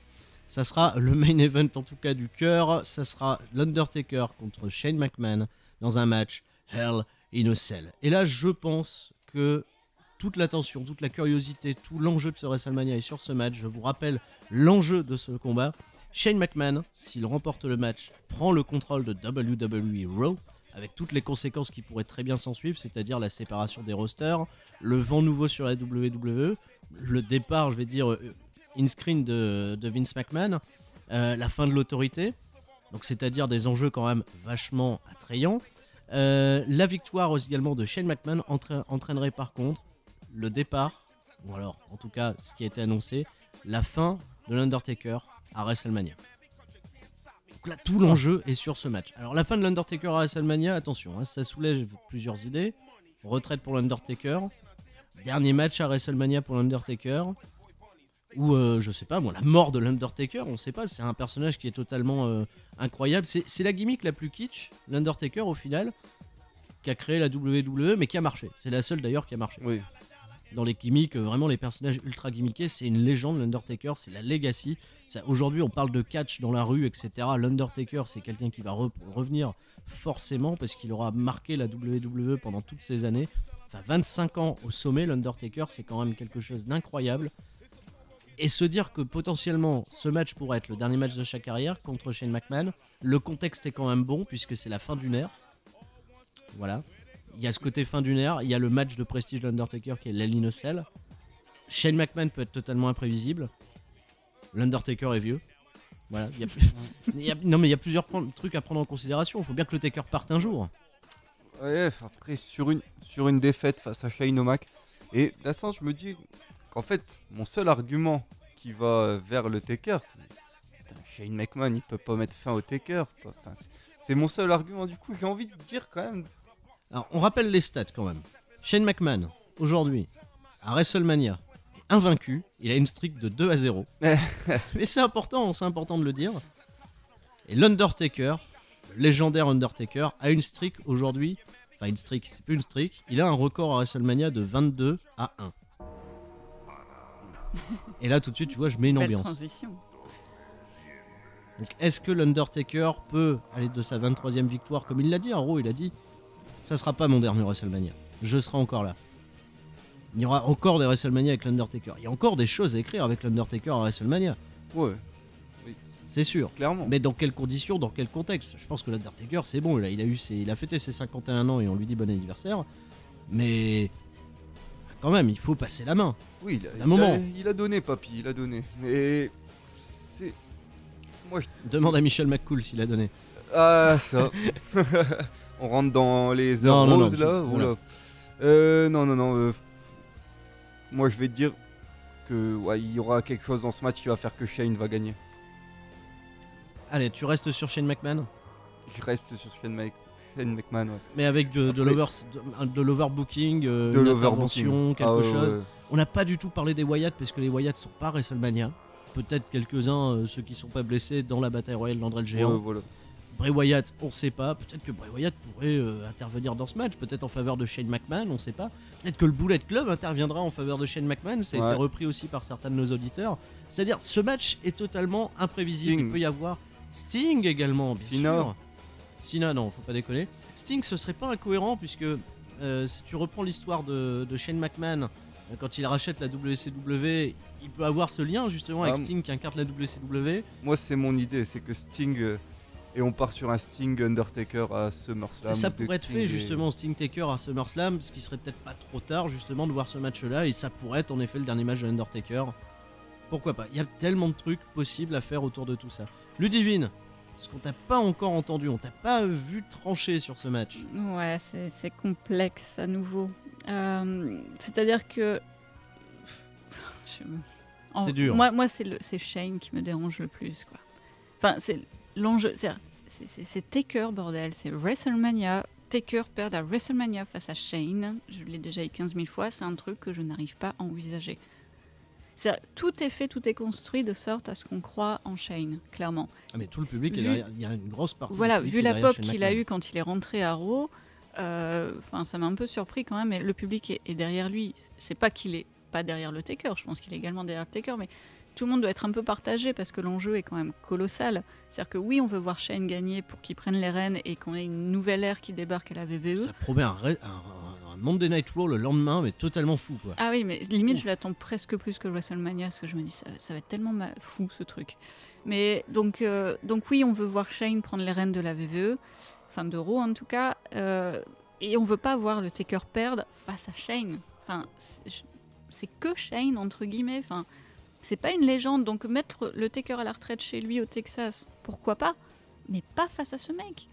Ça sera le main event, en tout cas du cœur. Ça sera l'Undertaker contre Shane McMahon dans un match Hell in a Cell. Et là, je pense que toute l'attention, toute la curiosité, tout l'enjeu de ce WrestleMania est sur ce match. Je vous rappelle l'enjeu de ce combat. Shane McMahon, s'il remporte le match, prend le contrôle de WWE Raw, avec toutes les conséquences qui pourraient très bien s'en suivre, c'est-à-dire la séparation des rosters, le vent nouveau sur la WWE, le départ, je vais dire, in-screen de Vince McMahon, la fin de l'autorité, donc c'est-à-dire des enjeux quand même vachement attrayants. La victoire également de Shane McMahon entraînerait par contre le départ, ou alors en tout cas ce qui a été annoncé, la fin de l'Undertaker à WrestleMania. Donc là tout l'enjeu est sur ce match. Alors la fin de l'Undertaker à WrestleMania, attention, ça soulève plusieurs idées. Retraite pour l'Undertaker, dernier match à WrestleMania pour l'Undertaker. Ou je sais pas moi, la mort de l'Undertaker, on sait pas, c'est un personnage qui est totalement incroyable. C'est la gimmick la plus kitsch, l'Undertaker au final, qui a créé la WWE, mais qui a marché. C'est la seule d'ailleurs qui a marché. Oui. Dans les gimmicks, vraiment les personnages ultra gimmickés, c'est une légende, l'Undertaker, c'est la legacy. Aujourd'hui on parle de catch dans la rue, etc. L'Undertaker c'est quelqu'un qui va revenir forcément parce qu'il aura marqué la WWE pendant toutes ces années. Enfin 25 ans au sommet, l'Undertaker c'est quand même quelque chose d'incroyable. Et se dire que potentiellement ce match pourrait être le dernier match de sa carrière contre Shane McMahon, le contexte est quand même bon puisque c'est la fin d'une ère. Voilà. Il y a ce côté fin d'une ère, il y a le match de prestige de l'Undertaker qui est l'Hell in a Cell. Shane McMahon peut être totalement imprévisible. L'Undertaker est vieux. Voilà. Non mais il y a plusieurs trucs à prendre en considération. Il faut bien que le Taker parte un jour. Ouais, après sur une défaite face à Shane O'Mac. Et d'instant, je me dis qu'en fait, mon seul argument qui va vers le Taker, c'est putain, Shane McMahon, il peut pas mettre fin au Taker. Enfin, c'est mon seul argument. Du coup, j'ai envie de dire quand même. Alors, on rappelle les stats quand même. Shane McMahon, aujourd'hui, à WrestleMania, est invaincu. Il a une streak de 2-0. Mais c'est important de le dire. Et l'Undertaker, le légendaire Undertaker, a une streak aujourd'hui. Enfin, une streak, c'est plus une streak. Il a un record à WrestleMania de 22-1. Et là, tout de suite, tu vois, je mets une Belle ambiance. transition. Donc, est-ce que l'Undertaker peut aller de sa 23e victoire, comme il l'a dit, en gros, il a dit ça sera pas mon dernier WrestleMania. Je serai encore là. Il y aura encore des WrestleMania avec l'Undertaker. Il y a encore des choses à écrire avec l'Undertaker à WrestleMania. Ouais. C'est sûr. Clairement. Mais dans quelles conditions, dans quel contexte? Je pense que l'Undertaker, c'est bon. Il a fêté ses 51 ans et on lui dit bon anniversaire. Mais quand même, il faut passer la main. Oui, il a donné, papy, il a donné. Mais c'est... Moi, Demande à Michel McCool s'il a donné. Ah, ça. On rentre dans les heures Non, roses, là. voilà. Non. Moi, je vais te dire que ouais, il y aura quelque chose dans ce match qui va faire que Shane va gagner. Allez, tu restes sur Shane McMahon. Je reste sur Shane McMahon, ouais. Mais avec de l'overbooking, De une l'overbooking. intervention, quelque Ah, ouais, chose. ouais. On n'a pas du tout parlé des Wyatt parce que les Wyatt sont pas à WrestleMania. Peut-être quelques-uns, ceux qui sont pas blessés dans la bataille royale d'André le Géant. Ouais, voilà. Bray Wyatt, on sait pas. Peut-être que Bray Wyatt pourrait intervenir dans ce match. Peut-être en faveur de Shane McMahon, on sait pas. Peut-être que le Bullet Club interviendra en faveur de Shane McMahon. Ça a été repris aussi par certains de nos auditeurs. C'est-à-dire, ce match est totalement imprévisible. Sting. Il peut y avoir Sting également, bien Cena. sûr. Cena, non, faut pas déconner. Sting, ce serait pas incohérent puisque si tu reprends l'histoire de Shane McMahon, quand il rachète la WCW, il peut avoir ce lien justement avec Sting qui incarne la WCW. Moi, c'est mon idée, c'est que Sting... et on part sur un Sting Undertaker à SummerSlam. Ça pourrait être fait justement Sting Taker à SummerSlam, ce qui serait peut-être pas trop tard justement de voir ce match-là, et ça pourrait être en effet le dernier match de Undertaker. Pourquoi pas? Il y a tellement de trucs possibles à faire autour de tout ça. Ludivine, ce qu'on t'a pas encore entendu, on t'a pas vu trancher sur ce match. Ouais, c'est complexe à nouveau. C'est-à-dire que... C'est dur. Moi c'est Shane qui me dérange le plus, quoi. Enfin, c'est l'enjeu... C'est Taker, bordel. C'est WrestleMania. Taker perd à WrestleMania face à Shane. Je l'ai déjà dit 15 000 fois. C'est un truc que je n'arrive pas à envisager. Tout est fait, tout est construit de sorte à ce qu'on croit en Shane, clairement. Ah mais tout le public est derrière, il y a une grosse partie. Voilà, du public vu la pop Shane qu'il a McMahon. eue quand il est rentré à Raw, ça m'a un peu surpris quand même, mais le public est derrière lui. C'est pas qu'il est pas derrière le Taker, je pense qu'il est également derrière le Taker, mais tout le monde doit être un peu partagé parce que l'enjeu est quand même colossal. C'est-à-dire que oui, on veut voir Shane gagner pour qu'il prenne les rênes et qu'on ait une nouvelle ère qui débarque à la VVE. Ça promet un Monday Night Raw le lendemain, mais totalement fou, quoi. Ah oui, mais limite, je l'attends presque plus que WrestleMania, parce que je me dis, ça va être tellement fou, ce truc. Mais donc oui, on veut voir Shane prendre les rênes de la VVE, enfin de Raw en tout cas, et on veut pas voir le Taker perdre face à Shane. Enfin, c'est que Shane, entre guillemets, enfin, c'est pas une légende, donc mettre le Taker à la retraite chez lui au Texas, pourquoi pas, mais pas face à ce mec.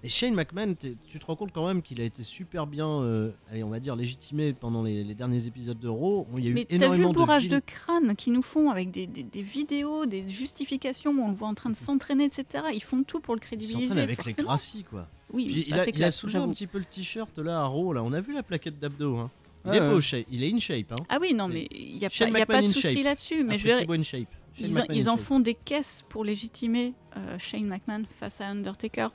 Et Shane McMahon, tu te rends compte quand même qu'il a été super bien, allez, on va dire, légitimé pendant les derniers épisodes de Raw. Il y a eu Mais t'as vu énormément le bourrage de de crâne qu'ils nous font avec des vidéos, des justifications où on le voit en train de s'entraîner, etc. Ils font tout pour le Il crédibiliser. s'entraîne avec les forcément. Gracie, quoi. Oui, Puis ça, c'est il a classe, soulevé j'avoue. un petit peu le t-shirt là à Raw, là. On a vu la plaquette d'abdos, hein. Il est pas au shape, il est in shape. Hein. Ah oui, non, C'est mais il n'y a Shane pas, y a pas de McMahon in souci shape. là-dessus. Mais Un je veux petit dire, boy in shape. Shane ils McMahon in en shape. font des caisses pour légitimer Shane McMahon face à Undertaker.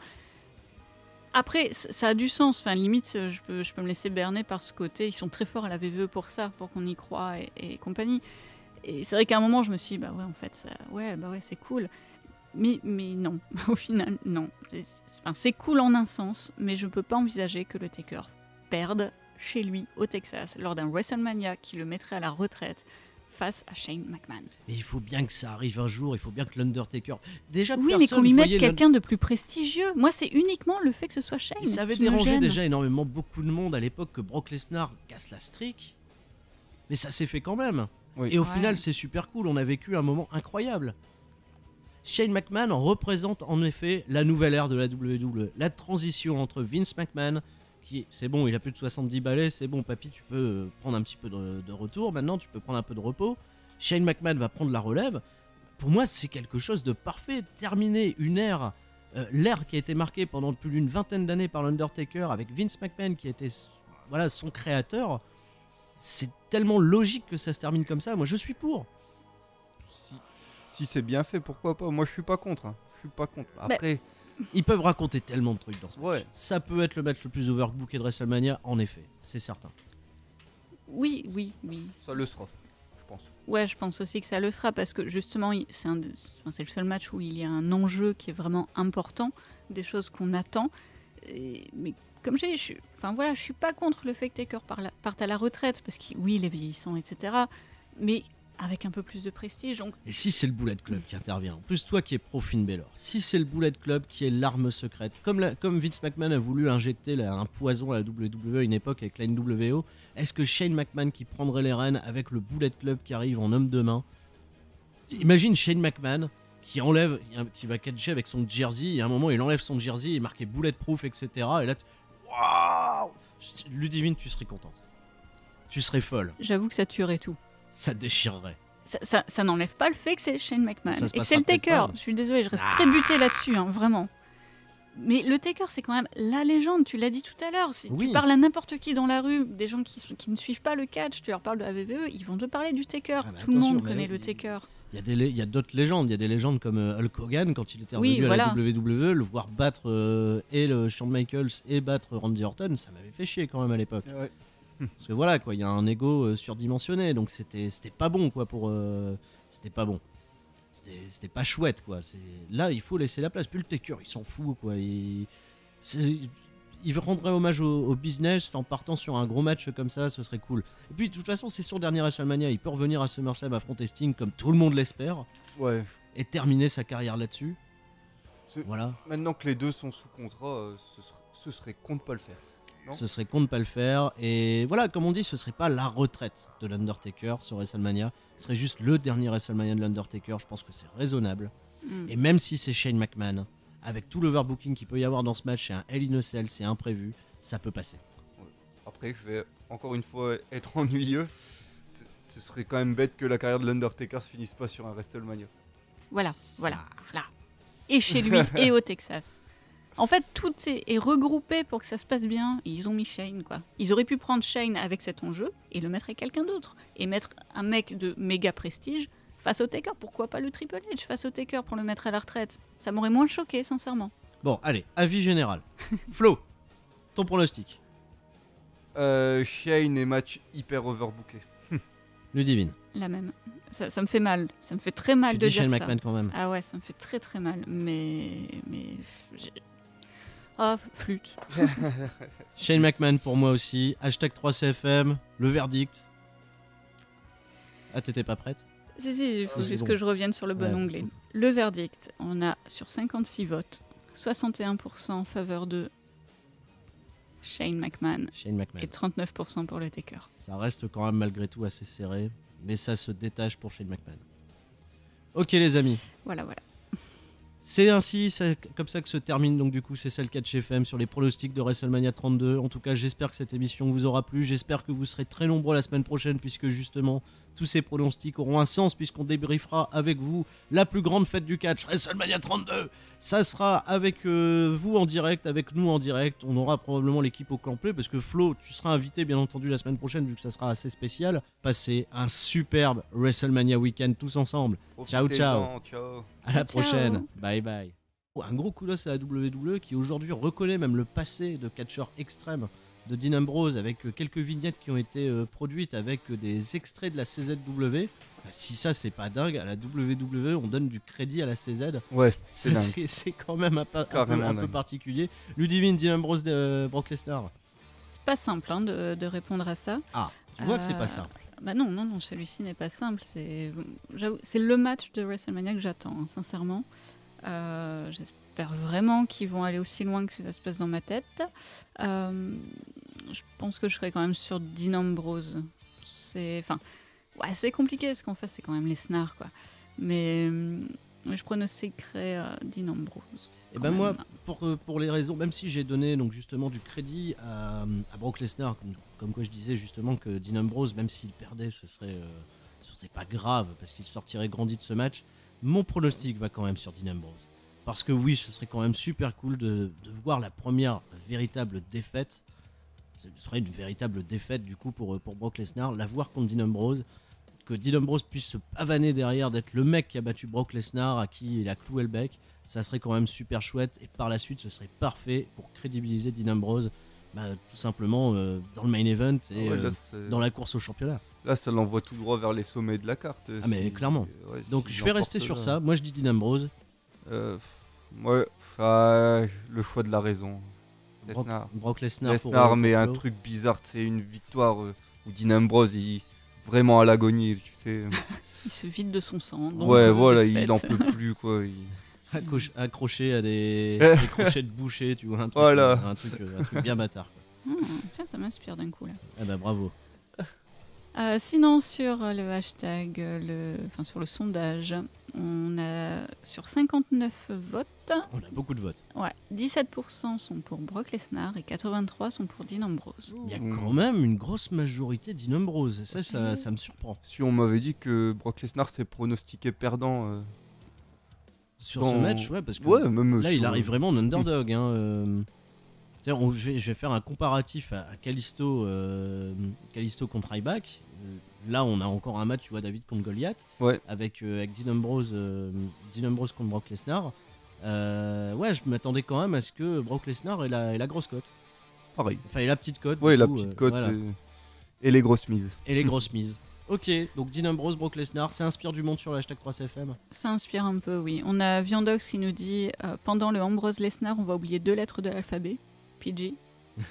Après, ça a du sens. Enfin, limite, je peux me laisser berner par ce côté. Ils sont très forts à la VVE pour ça, pour qu'on y croit et compagnie. Et c'est vrai qu'à un moment, je me suis dit, bah ouais, en fait, c'est cool. Mais non, au final, non. C'est cool en un sens, mais je ne peux pas envisager que le Taker perde chez lui au Texas lors d'un WrestleMania qui le mettrait à la retraite face à Shane McMahon. Mais il faut bien que ça arrive un jour, il faut bien que l'Undertaker... Déjà, Oui, mais personne qu'on lui mette voyait quelqu'un de plus prestigieux. Moi, c'est uniquement le fait que ce soit Shane. Et ça avait qui me dérangé gêne. déjà énormément beaucoup de monde à l'époque que Brock Lesnar casse la streak. Mais ça s'est fait quand même. Oui. Et au Ouais. final, c'est super cool. On a vécu un moment incroyable. Shane McMahon représente en effet la nouvelle ère de la WWE. La transition entre Vince McMahon, qui c'est bon, il a plus de 70 balais, c'est bon, papy, tu peux prendre un petit peu de retour maintenant, tu peux prendre un peu de repos. Shane McMahon va prendre la relève. Pour moi, c'est quelque chose de parfait. Terminer une ère, l'ère qui a été marquée pendant plus d'une vingtaine d'années par l'Undertaker, avec Vince McMahon qui était voilà, son créateur. C'est tellement logique que ça se termine comme ça. Moi, je suis pour. Si c'est bien fait, pourquoi pas? Moi, je suis pas contre. Hein. Je suis pas contre. Après, Ils peuvent raconter tellement de trucs dans ce match. Ouais. Ça peut être le match le plus overbooké de WrestleMania, en effet, c'est certain. Oui. ça le sera, je pense. Ouais, je pense aussi que ça le sera parce que justement, c'est le seul match où il y a un enjeu qui est vraiment important, des choses qu'on attend. Mais comme je suis pas contre le fait que Taker parte à la retraite parce qu'il est vieillissant, etc. Mais avec un peu plus de prestige. Donc, Et si c'est le Bullet Club qui intervient, en plus toi qui es pro Finn Balor, si c'est le Bullet Club qui est l'arme secrète, comme Vince McMahon a voulu injecter un poison à la WWE à une époque avec la NWO, est-ce que Shane McMahon qui prendrait les rênes avec le Bullet Club qui arrive en homme de main? Imagine Shane McMahon qui va catcher avec son jersey, et à un moment il enlève son jersey, il est marqué Bulletproof, etc. Et là, waouh, Ludivine, tu serais contente. Tu serais folle. j'avoue que ça tuerait tout. Ça déchirerait. Ça n'enlève pas le fait que c'est Shane McMahon Ça se et que c'est le passera peut-être Taker. pas. Je suis désolée, je reste très butée là-dessus, hein, vraiment. Mais le Taker, c'est quand même la légende, tu l'as dit tout à l'heure. Si Oui. tu parles à n'importe qui dans la rue, des gens qui ne suivent pas le catch, tu leur parles de la VVE, ils vont te parler du Taker. Ah, mais Tout le attention, monde mais connaît oui, le Taker. Il y a d'autres légendes. Il y a des légendes comme Hulk Hogan, quand il était Oui, revenu à voilà. la WWE, le voir battre et le Shawn Michaels et battre Randy Orton, ça m'avait fait chier quand même à l'époque. Ouais. Parce que voilà, quoi, il y a un ego surdimensionné, donc c'était pas bon, quoi, c'était pas bon. C'était pas chouette, quoi. Là, il faut laisser la place. Puis le Taker, il s'en fout, quoi. Il rendrait hommage au business en partant sur un gros match comme ça, ce serait cool. Et puis, de toute façon, c'est son dernier WrestleMania. Il peut revenir à SummerSlam affronter Sting comme tout le monde l'espère Ouais. et terminer sa carrière là-dessus. C'est- Voilà. Maintenant que les deux sont sous contrat, ce serait con de pas le faire. Non. Ce serait con de pas le faire. Et voilà, comme on dit, ce serait pas la retraite de l'Undertaker sur WrestleMania. Ce serait juste le dernier WrestleMania de l'Undertaker. Je pense que c'est raisonnable. Mm. Et même si c'est Shane McMahon, avec tout l'overbooking qu'il peut y avoir dans ce match, c'est un Hell in a Cell, c'est imprévu, ça peut passer. Après, je vais encore une fois être ennuyeux. Ce serait quand même bête que la carrière de l'Undertaker se finisse pas sur un WrestleMania. Voilà. Et chez lui et au Texas. En fait, tout est regroupé pour que ça se passe bien. Et ils ont mis Shane, quoi. Ils auraient pu prendre Shane avec cet enjeu et le mettre avec quelqu'un d'autre. Et mettre un mec de méga prestige face au Taker. Pourquoi pas le Triple H face au Taker pour le mettre à la retraite? Ça m'aurait moins choqué, sincèrement. Bon, allez, avis général. Flo, ton pronostic. Shane et match hyper overbooké. Ludivine. La même. Ça me fait mal. Ça me fait très mal Tu de dis dire Shane ça. McMahon quand même. Ah ouais, ça me fait très très mal. Mais ah, flûte. Shane McMahon pour moi aussi. Hashtag 3CFM, le verdict. Ah, t'étais pas prête? Si, il faut c'est juste bon. que je revienne sur le bon Ouais, onglet. Le verdict, on a sur 56 votes, 61% en faveur de Shane McMahon Shane McMahon. et 39% pour le Taker. Ça reste quand même malgré tout assez serré, mais ça se détache pour Shane McMahon. Ok les amis, Voilà. C'est ainsi, c'est comme ça que se termine donc du coup c'est celle Catch FM sur les pronostics de WrestleMania 32. En tout cas j'espère que cette émission vous aura plu, j'espère que vous serez très nombreux la semaine prochaine puisque justement tous ces pronostics auront un sens puisqu'on débriefera avec vous la plus grande fête du catch, WrestleMania 32. Ça sera avec vous en direct, avec nous en direct, on aura probablement l'équipe au complet parce que Flo tu seras invité bien entendu la semaine prochaine vu que ça sera assez spécial. Passez un superbe WrestleMania week-end tous ensemble. Ciao ciao. Ciao. À la Ciao. prochaine. Bye bye. Un gros kudos à la WWE qui aujourd'hui reconnaît même le passé de catcheur extrême de Dean Ambrose avec quelques vignettes qui ont été produites avec des extraits de la CZW. Si ça c'est pas dingue, à la WWE on donne du crédit à la CZ. Ouais, Ça, c'est quand même un peu particulier. Ludivine, Dean Ambrose, Brock Lesnar. C'est pas simple hein, de répondre à ça. Ah, tu vois que c'est pas simple. Bah non, celui-ci n'est pas simple. C'est le match de WrestleMania que j'attends, hein, sincèrement. J'espère vraiment qu'ils vont aller aussi loin que ça se passe dans ma tête. Je pense que je serai quand même sur Dean Ambrose. C'est compliqué, ce qu'on fait, c'est quand même Lesnar, quoi. Mais je pronostiquerai Dean Ambrose. Et ben moi, pour les raisons, même si j'ai donné donc justement du crédit à Brock Lesnar, comme quoi je disais justement que Dean Ambrose, même s'il perdait, ce serait pas grave parce qu'il sortirait grandi de ce match. Mon pronostic va quand même sur Dean Ambrose. Parce que oui, ce serait quand même super cool de voir la première véritable défaite. Ce serait une véritable défaite du coup pour Brock Lesnar. La voir contre Dean Ambrose. Que Dean Ambrose puisse se pavaner derrière, d'être le mec qui a battu Brock Lesnar, à qui il a cloué le bec. Ça serait quand même super chouette. Et par la suite, ce serait parfait pour crédibiliser Dean Ambrose. Tout simplement dans le main event et dans la course au championnat. Là, ça l'envoie tout droit vers les sommets de la carte. Ah mais clairement. Ouais, donc je vais rester sur ça. Moi je dis Dean Ambrose. Le choix de la raison. Lesnar. Brock Lesnar. Lesnar, mais un truc bizarre, c'est une victoire où Dean Ambrose, il vraiment à l'agonie, tu sais. Il se vide de son sang. Ouais, voilà, il en peut plus, quoi. Accroché à des crochets de boucher, tu vois, un truc, voilà. un truc bien bâtard. Tiens, ça m'inspire d'un coup là. Ah bah bravo. Sinon, sur le hashtag, sur le sondage, on a sur 59 votes. On a beaucoup de votes. Ouais, 17% sont pour Brock Lesnar et 83% sont pour Dean Ambrose. Il y a quand même une grosse majorité Dean Ambrose. Ça me surprend. Si on m'avait dit que Brock Lesnar s'est pronostiqué perdant sur ce match, ouais, parce que même là il arrive vraiment en underdog. Je vais faire un comparatif à Kalisto contre Ryback. Là, on a encore un match, tu vois, David contre Goliath, avec Dean Ambrose contre Brock Lesnar. Je m'attendais quand même à ce que Brock Lesnar ait la grosse cote. Pareil. Enfin, et la petite cote. Ouais, la petite cote et les grosses mises. Et les grosses mises. Ok, donc Dean Ambrose, Brock Lesnar, ça inspire du monde sur le hashtag 3CFM. Ça inspire un peu, oui. On a Viandox qui nous dit pendant le Ambrose Lesnar, on va oublier 2 lettres de l'alphabet. PG.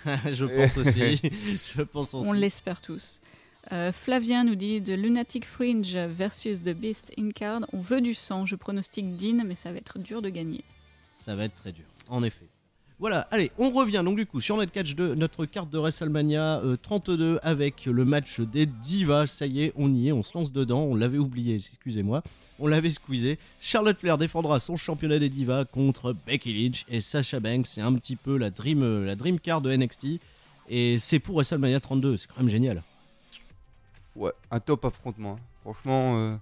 Je pense aussi. On l'espère tous. Flavien nous dit de Lunatic Fringe versus The Beast in Card. On veut du sang. Je pronostique Dean, mais ça va être dur de gagner. Ça va être très dur, en effet. Voilà, allez, on revient donc du coup sur notre carte de WrestleMania 32 avec le match des divas. Ça y est, on y est, on se lance dedans. On l'avait oublié, excusez-moi. On l'avait squeezé. Charlotte Flair défendra son championnat des divas contre Becky Lynch et Sasha Banks. C'est un petit peu la dream card de NXT. Et c'est pour WrestleMania 32, c'est quand même génial. Ouais, un top affrontement. Franchement,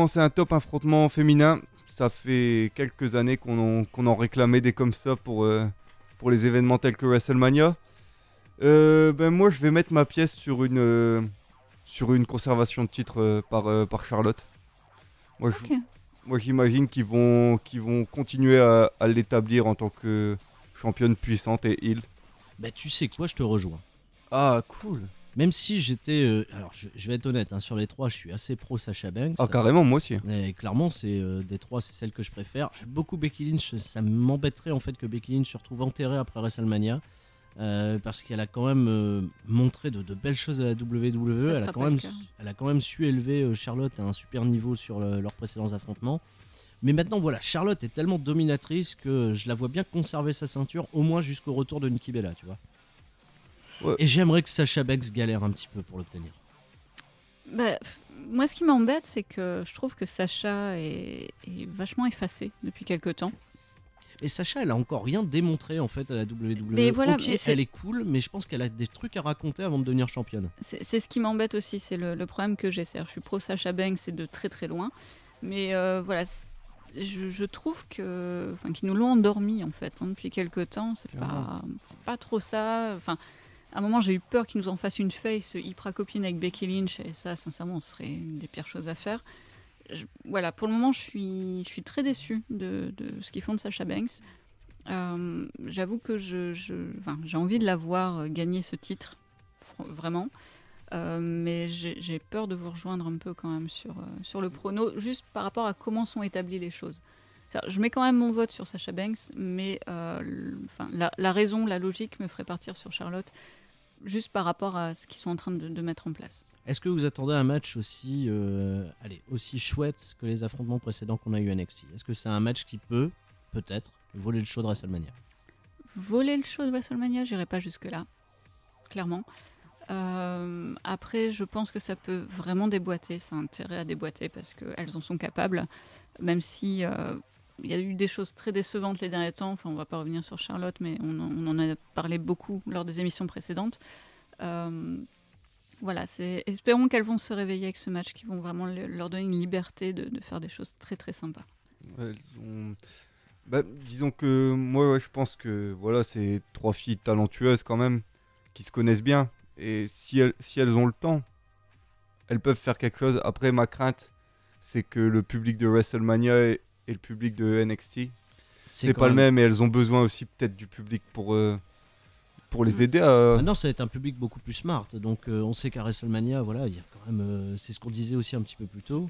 c'est un top affrontement féminin. Ça fait quelques années qu'on en réclamait des comme ça pour les événements tels que WrestleMania. Moi, je vais mettre ma pièce sur une conservation de titre par Charlotte. Moi, j'imagine qu'ils vont continuer à l'établir en tant que championne puissante et heel. Bah, tu sais quoi, je te rejoins. Ah, cool. Même si j'étais... alors, je vais être honnête, sur les 3, je suis assez pro Sasha Banks. Ah, carrément, moi aussi. Et clairement, des 3, c'est celle que je préfère. J'aime beaucoup Becky Lynch. Ça m'embêterait en fait que Becky Lynch se retrouve enterrée après WrestleMania. Parce qu'elle a quand même montré de belles choses à la WWE. Elle a quand même su élever Charlotte à un super niveau sur leurs précédents affrontements. Mais maintenant, voilà, Charlotte est tellement dominatrice que je la vois bien conserver sa ceinture, au moins jusqu'au retour de Nikki Bella, tu vois. Ouais. Et j'aimerais que Sasha Banks galère un petit peu pour l'obtenir. Moi, ce qui m'embête, c'est que je trouve que Sacha est vachement effacé depuis quelque temps. Et Sacha, elle a encore rien démontré en fait à la WWE. Mais voilà, ok, mais elle est cool, mais je pense qu'elle a des trucs à raconter avant de devenir championne. C'est ce qui m'embête aussi, c'est le problème que j'ai. Je suis pro Sacha Banks, c'est de très très loin. Mais voilà, je trouve qu'ils nous l'ont endormi en fait depuis quelque temps. C'est pas trop ça. Enfin, à un moment, j'ai eu peur qu'ils nous en fassent une face hyper copine avec Becky Lynch, et ça, sincèrement, ce serait une des pires choses à faire. Voilà, pour le moment, je suis très déçue de ce qu'ils font de Sacha Banks. J'avoue que j'ai envie de la voir gagner ce titre, vraiment. Mais j'ai peur de vous rejoindre un peu quand même sur le prono, juste par rapport à comment sont établies les choses. Je mets quand même mon vote sur Sacha Banks, mais la raison, la logique me ferait partir sur Charlotte, juste par rapport à ce qu'ils sont en train de mettre en place. Est-ce que vous attendez un match aussi chouette que les affrontements précédents qu'on a eu à NXT? Est-ce que c'est un match qui peut, peut-être, voler le show de WrestleMania? Voler le show de WrestleMania, j'irai pas jusque-là, clairement. Après, je pense que ça peut vraiment déboîter, ça a intérêt à déboîter parce qu'elles en sont capables, même si il y a eu des choses très décevantes les derniers temps. Enfin, on va pas revenir sur Charlotte, mais on en a parlé beaucoup lors des émissions précédentes. Voilà, espérons qu'elles vont se réveiller avec ce match, qui vont vraiment leur donner une liberté de faire des choses très très sympas. Disons que moi, je pense que voilà, c'est 3 filles talentueuses quand même, qui se connaissent bien. Et si elles ont le temps, elles peuvent faire quelque chose. Après, ma crainte, c'est que le public de WrestleMania et le public de NXT, c'est pas le même. Et elles ont besoin aussi peut-être du public pour les aider à... Maintenant, ça va être un public beaucoup plus smart. Donc, on sait qu'à WrestleMania, voilà, il y a quand même... c'est ce qu'on disait aussi un petit peu plus tôt.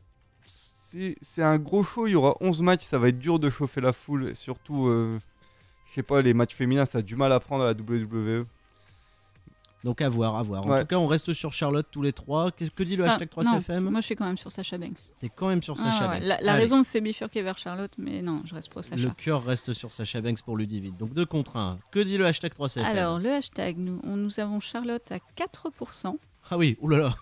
C'est un gros show, il y aura 11 matchs, ça va être dur de chauffer la foule. Surtout, je sais pas, les matchs féminins, ça a du mal à prendre à la WWE. Donc à voir. En tout cas, on reste sur Charlotte tous les trois. Que dit le hashtag 3CFM? Moi, je suis quand même sur Sacha Banks. T'es quand même sur Sacha Banks. La raison me fait bifurquer vers Charlotte, mais non, je reste pro Sacha. Le cœur reste sur Sacha Banks pour Ludivine. Donc 2 contre 1. Que dit le hashtag 3CFM? Alors, le hashtag, nous avons Charlotte à 4%. Ah oui, oulala.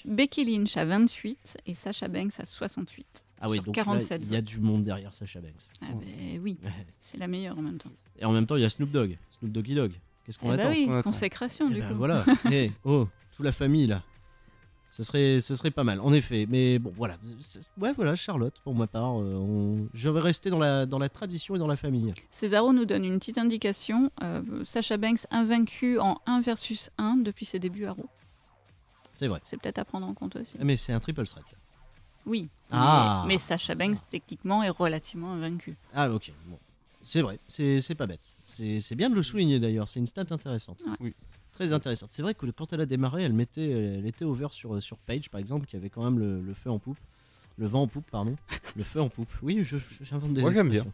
Becky Lynch à 28 et Sacha Banks à 68. Ah oui, donc 47 il y a du monde derrière Sacha Banks. Ah oui, c'est la meilleure en même temps. Et en même temps, il y a Snoop Doggy Dogg. Qu'est-ce qu'on attend? Oui, consécration du coup. Voilà, toute la famille là. Ce serait pas mal, en effet. Mais bon, voilà. Voilà, Charlotte, pour ma part. Je vais rester dans la tradition et dans la famille. Césaro nous donne une petite indication. Sacha Banks invaincu en 1 versus 1 depuis ses débuts à Raw. C'est vrai. C'est peut-être à prendre en compte aussi. Mais c'est un triple threat. Là. Oui, mais Sacha Banks, techniquement, est relativement invaincu. Ah, ok. Bon. C'est vrai, c'est pas bête. C'est bien de le souligner d'ailleurs, c'est une stat intéressante. Ouais. Oui. Très intéressante. C'est vrai que quand elle a démarré, elle était over sur Paige par exemple, qui avait quand même le feu en poupe. Le vent en poupe, pardon. Le feu en poupe. Oui, j'invente des expressions. Bien.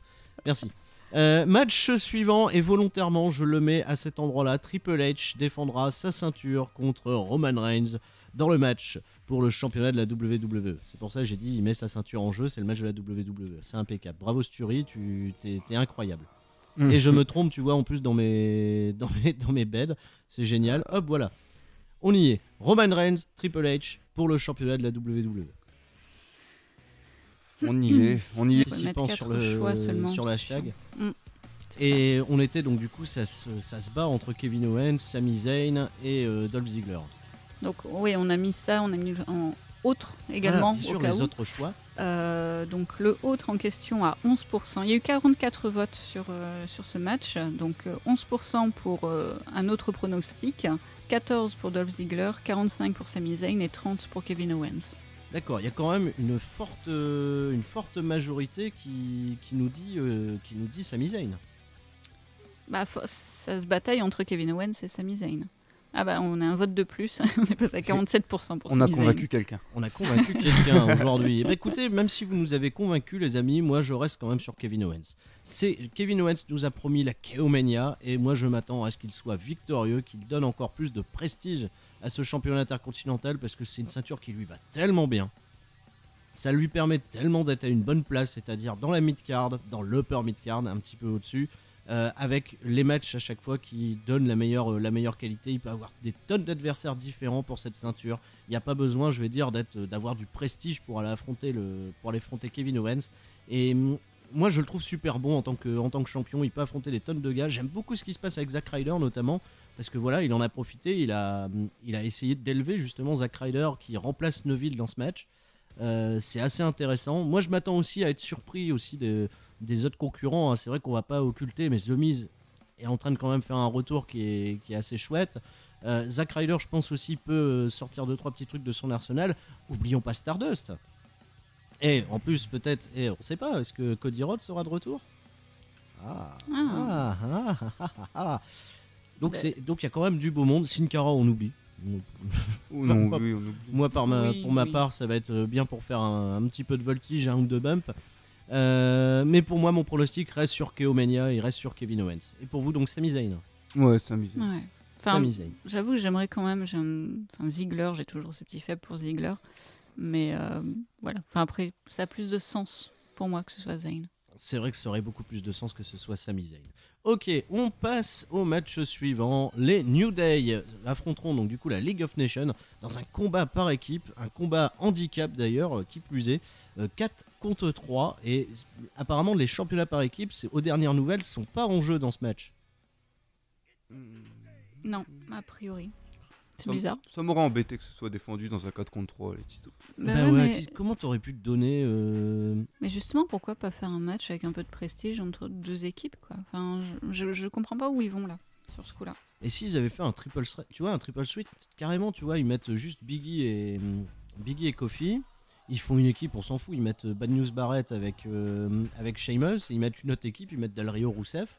Merci. Match suivant, et volontairement je le mets à cet endroit-là. Triple H défendra sa ceinture contre Roman Reigns dans le match pour le championnat de la WWE. C'est pour ça que j'ai dit il met sa ceinture en jeu, c'est le match de la WWE. C'est impeccable. Bravo Sturi, t'es incroyable. Et je me trompe, tu vois, en plus dans mes beds. C'est génial. Hop, voilà. On y est. Roman Reigns, Triple H pour le championnat de la WWE. On y est. Participant sur le hashtag. Et on était donc du coup, ça se bat entre Kevin Owens, Sami Zayn et Dolph Ziggler. Donc oui, on a mis ça, on a mis en autre également. Bien sûr, au cas les où. autres choix. Donc le autre en question à 11%. Il y a eu 44 votes sur ce match. Donc 11% pour un autre pronostic, 14 pour Dolph Ziggler, 45 pour Sami Zayn et 30 pour Kevin Owens. D'accord, il y a quand même une forte majorité qui nous dit Sami Zayn. Ça se bataille entre Kevin Owens et Sami Zayn. Ah bah on a un vote de plus, on est passé à 47% pour Sami Zayn. On a convaincu quelqu'un. On a convaincu quelqu'un aujourd'hui. Écoutez, même si vous nous avez convaincus les amis, moi je reste quand même sur Kevin Owens. Kevin Owens nous a promis la KO-Mania et moi je m'attends à ce qu'il soit victorieux, qu'il donne encore plus de prestige à ce championnat intercontinental parce que c'est une ceinture qui lui va tellement bien. Ça lui permet tellement d'être à une bonne place, c'est-à-dire dans la mid-card, dans l'upper mid-card, un petit peu au-dessus. avec les matchs à chaque fois qui donnent la meilleure qualité. Il peut avoir des tonnes d'adversaires différents pour cette ceinture. Il n'y a pas besoin, je vais dire, d'avoir du prestige pour aller affronter Kevin Owens. Et moi, je le trouve super bon en tant que champion. Il peut affronter des tonnes de gars. J'aime beaucoup ce qui se passe avec Zack Ryder notamment. Parce que voilà, il en a profité, il a essayé d'élever justement Zack Ryder qui remplace Neville dans ce match. C'est assez intéressant. Moi, je m'attends aussi à être surpris aussi des autres concurrents. C'est vrai qu'on va pas occulter, mais The Miz est en train de quand même faire un retour qui est assez chouette. Zack Ryder, je pense aussi, peut sortir 2-3 petits trucs de son arsenal. Oublions pas Stardust. Et en plus, peut-être, on sait pas, est-ce que Cody Rhodes sera de retour ? Donc il y a quand même du beau monde. Sin Cara, on oublie. On oublie. Moi, pour ma part, ça va être bien pour faire un petit peu de voltige, un ou deux bumps. Mais pour moi, mon pronostic reste sur KO Mania, il reste sur Kevin Owens. Et pour vous, donc, Sami Zayn. Ouais, Sami Zayn. Ouais. Sami Zayn. J'avoue que j'aimerais quand même. Ziggler, j'ai toujours ce petit faible pour Ziggler. Mais voilà. Après, ça a plus de sens pour moi que ce soit Zayn. C'est vrai que ça aurait beaucoup plus de sens que ce soit Sami Zayn. Ok, on passe au match suivant. Les New Day affronteront donc du coup la League of Nations dans un combat par équipe, un combat handicap d'ailleurs, qui plus est, 4 contre 3. Et apparemment les championnats par équipe, aux dernières nouvelles, sont pas en jeu dans ce match. Non, a priori. C'est bizarre. Ça m'aurait embêté que ce soit défendu dans un 4 contre 3 les titres. Comment t'aurais pu te donner Mais justement, pourquoi pas faire un match avec un peu de prestige entre deux équipes quoi. Je comprends pas où ils vont là, sur ce coup-là. Et s'ils avaient fait un triple threat, tu vois, un triple suite, carrément, tu vois, ils mettent juste Biggie et Kofi. Ils font une équipe, on s'en fout. Ils mettent Bad News Barrett avec Sheamus. Et ils mettent une autre équipe, ils mettent Del Rio Rousseff.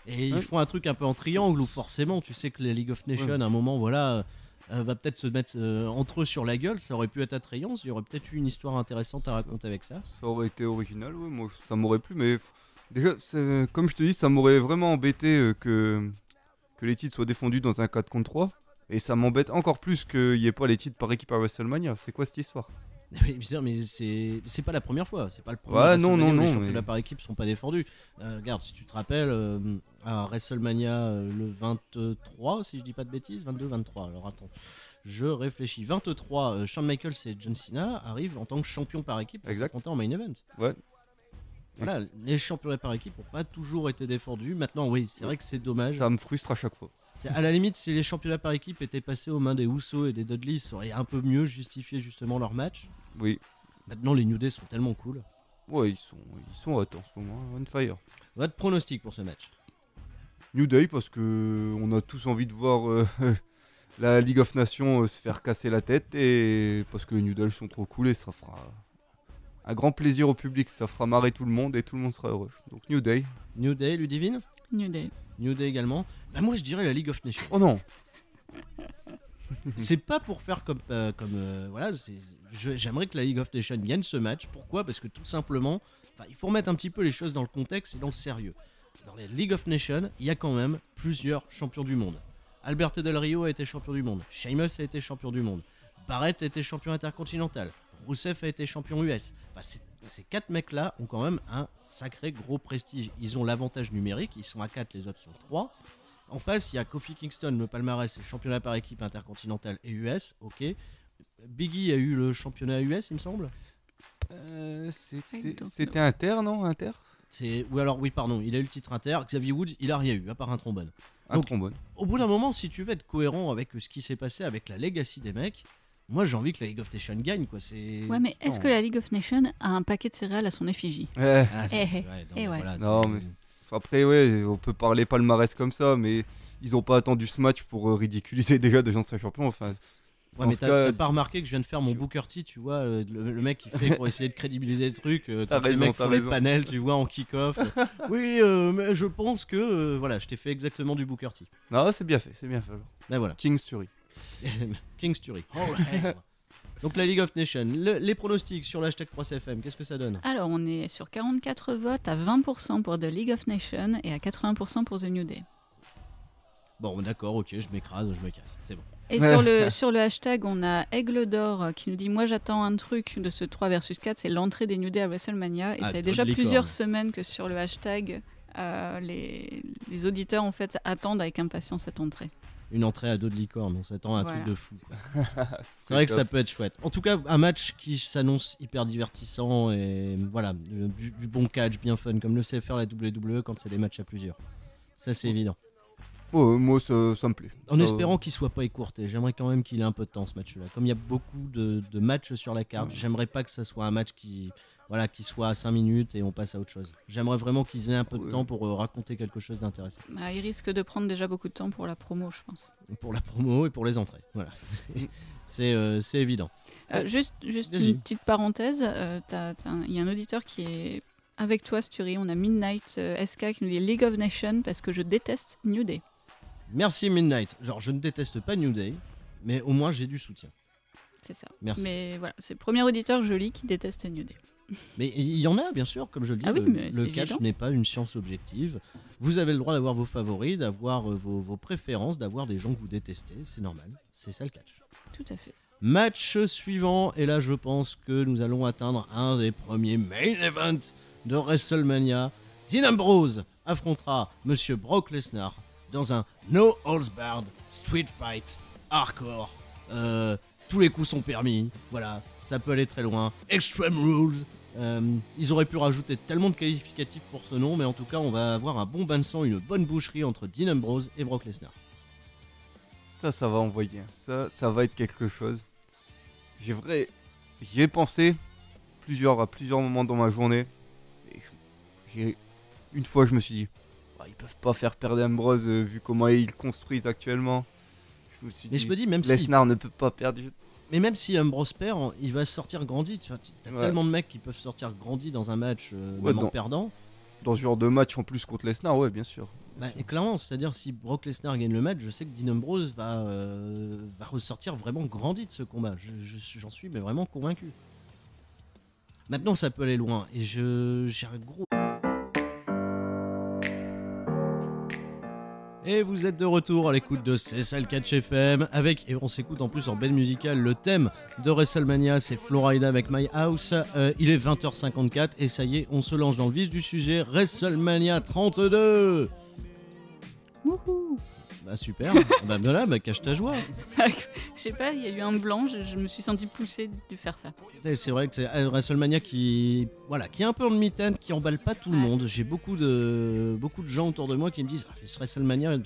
Et ils font un truc un peu en triangle où forcément, tu sais que les League of Nations, à un moment, voilà, va peut-être se mettre entre eux sur la gueule. Ça aurait pu être attrayant. Il y aurait peut-être eu une histoire intéressante à raconter avec ça. Ça aurait été original, ouais, moi ça m'aurait plu. Mais déjà, comme je te dis, ça m'aurait vraiment embêté que les titres soient défendus dans un 4 contre 3. Et ça m'embête encore plus qu'il n'y ait pas les titres par équipe à WrestleMania. C'est quoi cette histoire ? Mais c'est pas la première fois, c'est pas le premier WrestleMania où les championnats par équipe sont pas défendus. Regarde, si tu te rappelles, à WrestleMania le 23, si je dis pas de bêtises, 22-23, alors attends, je réfléchis. 23, Shawn Michaels et John Cena arrivent en tant que champions par équipe pour s'affronter en main event. Ouais. Voilà, les championnats par équipe n'ont pas toujours été défendus. Maintenant, oui, c'est vrai que c'est dommage. Ça me frustre à chaque fois. À la limite, si les championnats par équipe étaient passés aux mains des Usos et des Dudley, ça aurait un peu mieux justifié justement leur match. Oui. Maintenant, les New Day sont tellement cool. Ouais, ils sont hot en ce moment, on fire. Votre pronostic pour ce match ? New Day, parce que on a tous envie de voir la League of Nations se faire casser la tête, et parce que les New Day sont trop cool et ça fera un grand plaisir au public, ça fera marrer tout le monde et tout le monde sera heureux. Donc New Day. New Day, Ludivine ? New Day. New Day également. Bah moi je dirais la League of Nations. Oh non. C'est pas pour faire comme voilà, j'aimerais que la League of Nations gagne ce match. Pourquoi ? Parce que tout simplement, il faut remettre un petit peu les choses dans le contexte et dans le sérieux. Dans les League of Nations, il y a quand même plusieurs champions du monde. Alberto Del Rio a été champion du monde. Sheamus a été champion du monde. Barrett a été champion intercontinental. Rousseff a été champion US. Ces 4 mecs-là ont quand même un sacré gros prestige. Ils ont l'avantage numérique, ils sont à 4, les autres sont 3. En face, il y a Kofi Kingston, le palmarès, c'est championnat par équipe intercontinental et US, ok. Biggie a eu le championnat US, il me semble. C'était Inter, non ? Inter ? Oui, pardon, il a eu le titre Inter. Xavier Woods, il a rien eu, à part un trombone. Trombone. Au bout d'un moment, si tu veux être cohérent avec ce qui s'est passé avec la legacy des mecs, moi j'ai envie que la League of Nations gagne, quoi. Ouais, mais est-ce que la League of Nations a un paquet de céréales à son effigie ? Non, mais après, ouais, on peut parler palmarès comme ça, mais ils ont pas attendu ce match pour ridiculiser déjà des anciens champions. Enfin, ouais, mais t'as pas remarqué que je viens de faire mon Booker T, tu vois, le mec qui fait pour essayer de crédibiliser le truc, quand les mecs font les panels, tu vois, en kick-off. Oui, mais je pense que, voilà, je t'ai fait exactement du Booker T. Non, c'est bien fait. Ben voilà. King's Fury. King's Fury. Donc la League of Nations, les pronostics sur l'hashtag 3CFM, qu'est-ce que ça donne ? Alors on est sur 44 votes à 20% pour The League of Nations et à 80% pour The New Day. Bon d'accord, ok, je m'écrase, je me casse, c'est bon. Et sur le hashtag, on a Aigle d'Or qui nous dit « Moi j'attends un truc de ce 3 vs 4, c'est l'entrée des New Day à WrestleMania ». Et ça fait déjà plusieurs semaines que sur le hashtag, les auditeurs en fait attendent avec impatience cette entrée. Une entrée à dos de licorne, on s'attend à un truc de fou. C'est C'est vrai que top. ça peut être chouette. En tout cas, un match qui s'annonce hyper divertissant et voilà, du bon catch, bien fun, comme le sait faire la WWE quand c'est des matchs à plusieurs. Ça, c'est évident. Moi, ça me plaît. En Ça, espérant qu'il soit pas écourté, j'aimerais quand même qu'il ait un peu de temps ce match-là. Comme il y a beaucoup de matchs sur la carte, j'aimerais pas que ça soit un match qui soit à 5 minutes et on passe à autre chose. J'aimerais vraiment qu'ils aient un peu de temps pour raconter quelque chose d'intéressant. Bah, il risque de prendre déjà beaucoup de temps pour la promo, je pense. Pour la promo et pour les entrées. Voilà. C'est évident. Juste Vas-y. une petite parenthèse, il y a un auditeur qui est avec toi, Sturi. On a Midnight SK qui nous dit League of Nations parce que je déteste New Day. Merci Midnight. Genre, je ne déteste pas New Day, mais au moins j'ai du soutien. C'est ça. Merci. Mais voilà, c'est le premier auditeur joli qui déteste New Day. Mais il y en a, bien sûr, comme je le dis, Ah oui, mais le c'est catch évident. n'est pas une science objective. Vous avez le droit d'avoir vos favoris, d'avoir vos préférences, d'avoir des gens que vous détestez, c'est normal. C'est ça le catch. Tout à fait. Match suivant, et là je pense que nous allons atteindre un des premiers main events de WrestleMania. Dean Ambrose affrontera Monsieur Brock Lesnar dans un No Holds Barred Street Fight hardcore. Tous les coups sont permis, voilà, ça peut aller très loin. Extreme Rules. Ils auraient pu rajouter tellement de qualificatifs pour ce nom, mais en tout cas on va avoir un bon bain de sang, une bonne boucherie entre Dean Ambrose et Brock Lesnar. Ça va envoyer. Ça va être quelque chose. J'y ai pensé à plusieurs moments dans ma journée. Et une fois, je me suis dit, ils peuvent pas faire perdre Ambrose vu comment ils construisent actuellement. Je me suis Mais dit, je me dis, même si Lesnar ne peut pas perdre. Mais même si Ambrose perd, il va sortir grandi. Tu vois, t'as Ouais. tellement de mecs qui peuvent sortir grandi dans un match, Ouais, même en dans- perdant. Dans ce genre de match en plus contre Lesnar, ouais, bien sûr. Bah, et clairement, c'est-à-dire si Brock Lesnar gagne le match, je sais que Dean Ambrose va ressortir vraiment grandi de ce combat. J'en suis mais vraiment convaincu. Maintenant, ça peut aller loin. Et j'ai un gros... Et vous êtes de retour à l'écoute de C'est ça le catch FM et on s'écoute en plus en belle musicale le thème de WrestleMania, c'est Florida avec My House. Il est 20h54 et ça y est, on se lance dans le vif du sujet, WrestleMania 32. Wouhou. Bah super, bah voilà, bah cache ta joie. Je sais pas, il y a eu un blanc, je me suis senti poussée de faire ça. C'est vrai que c'est WrestleMania qui est un peu en demi-teinte, qui emballe pas tout le monde. J'ai beaucoup de gens autour de moi qui me disent ce WrestleMania,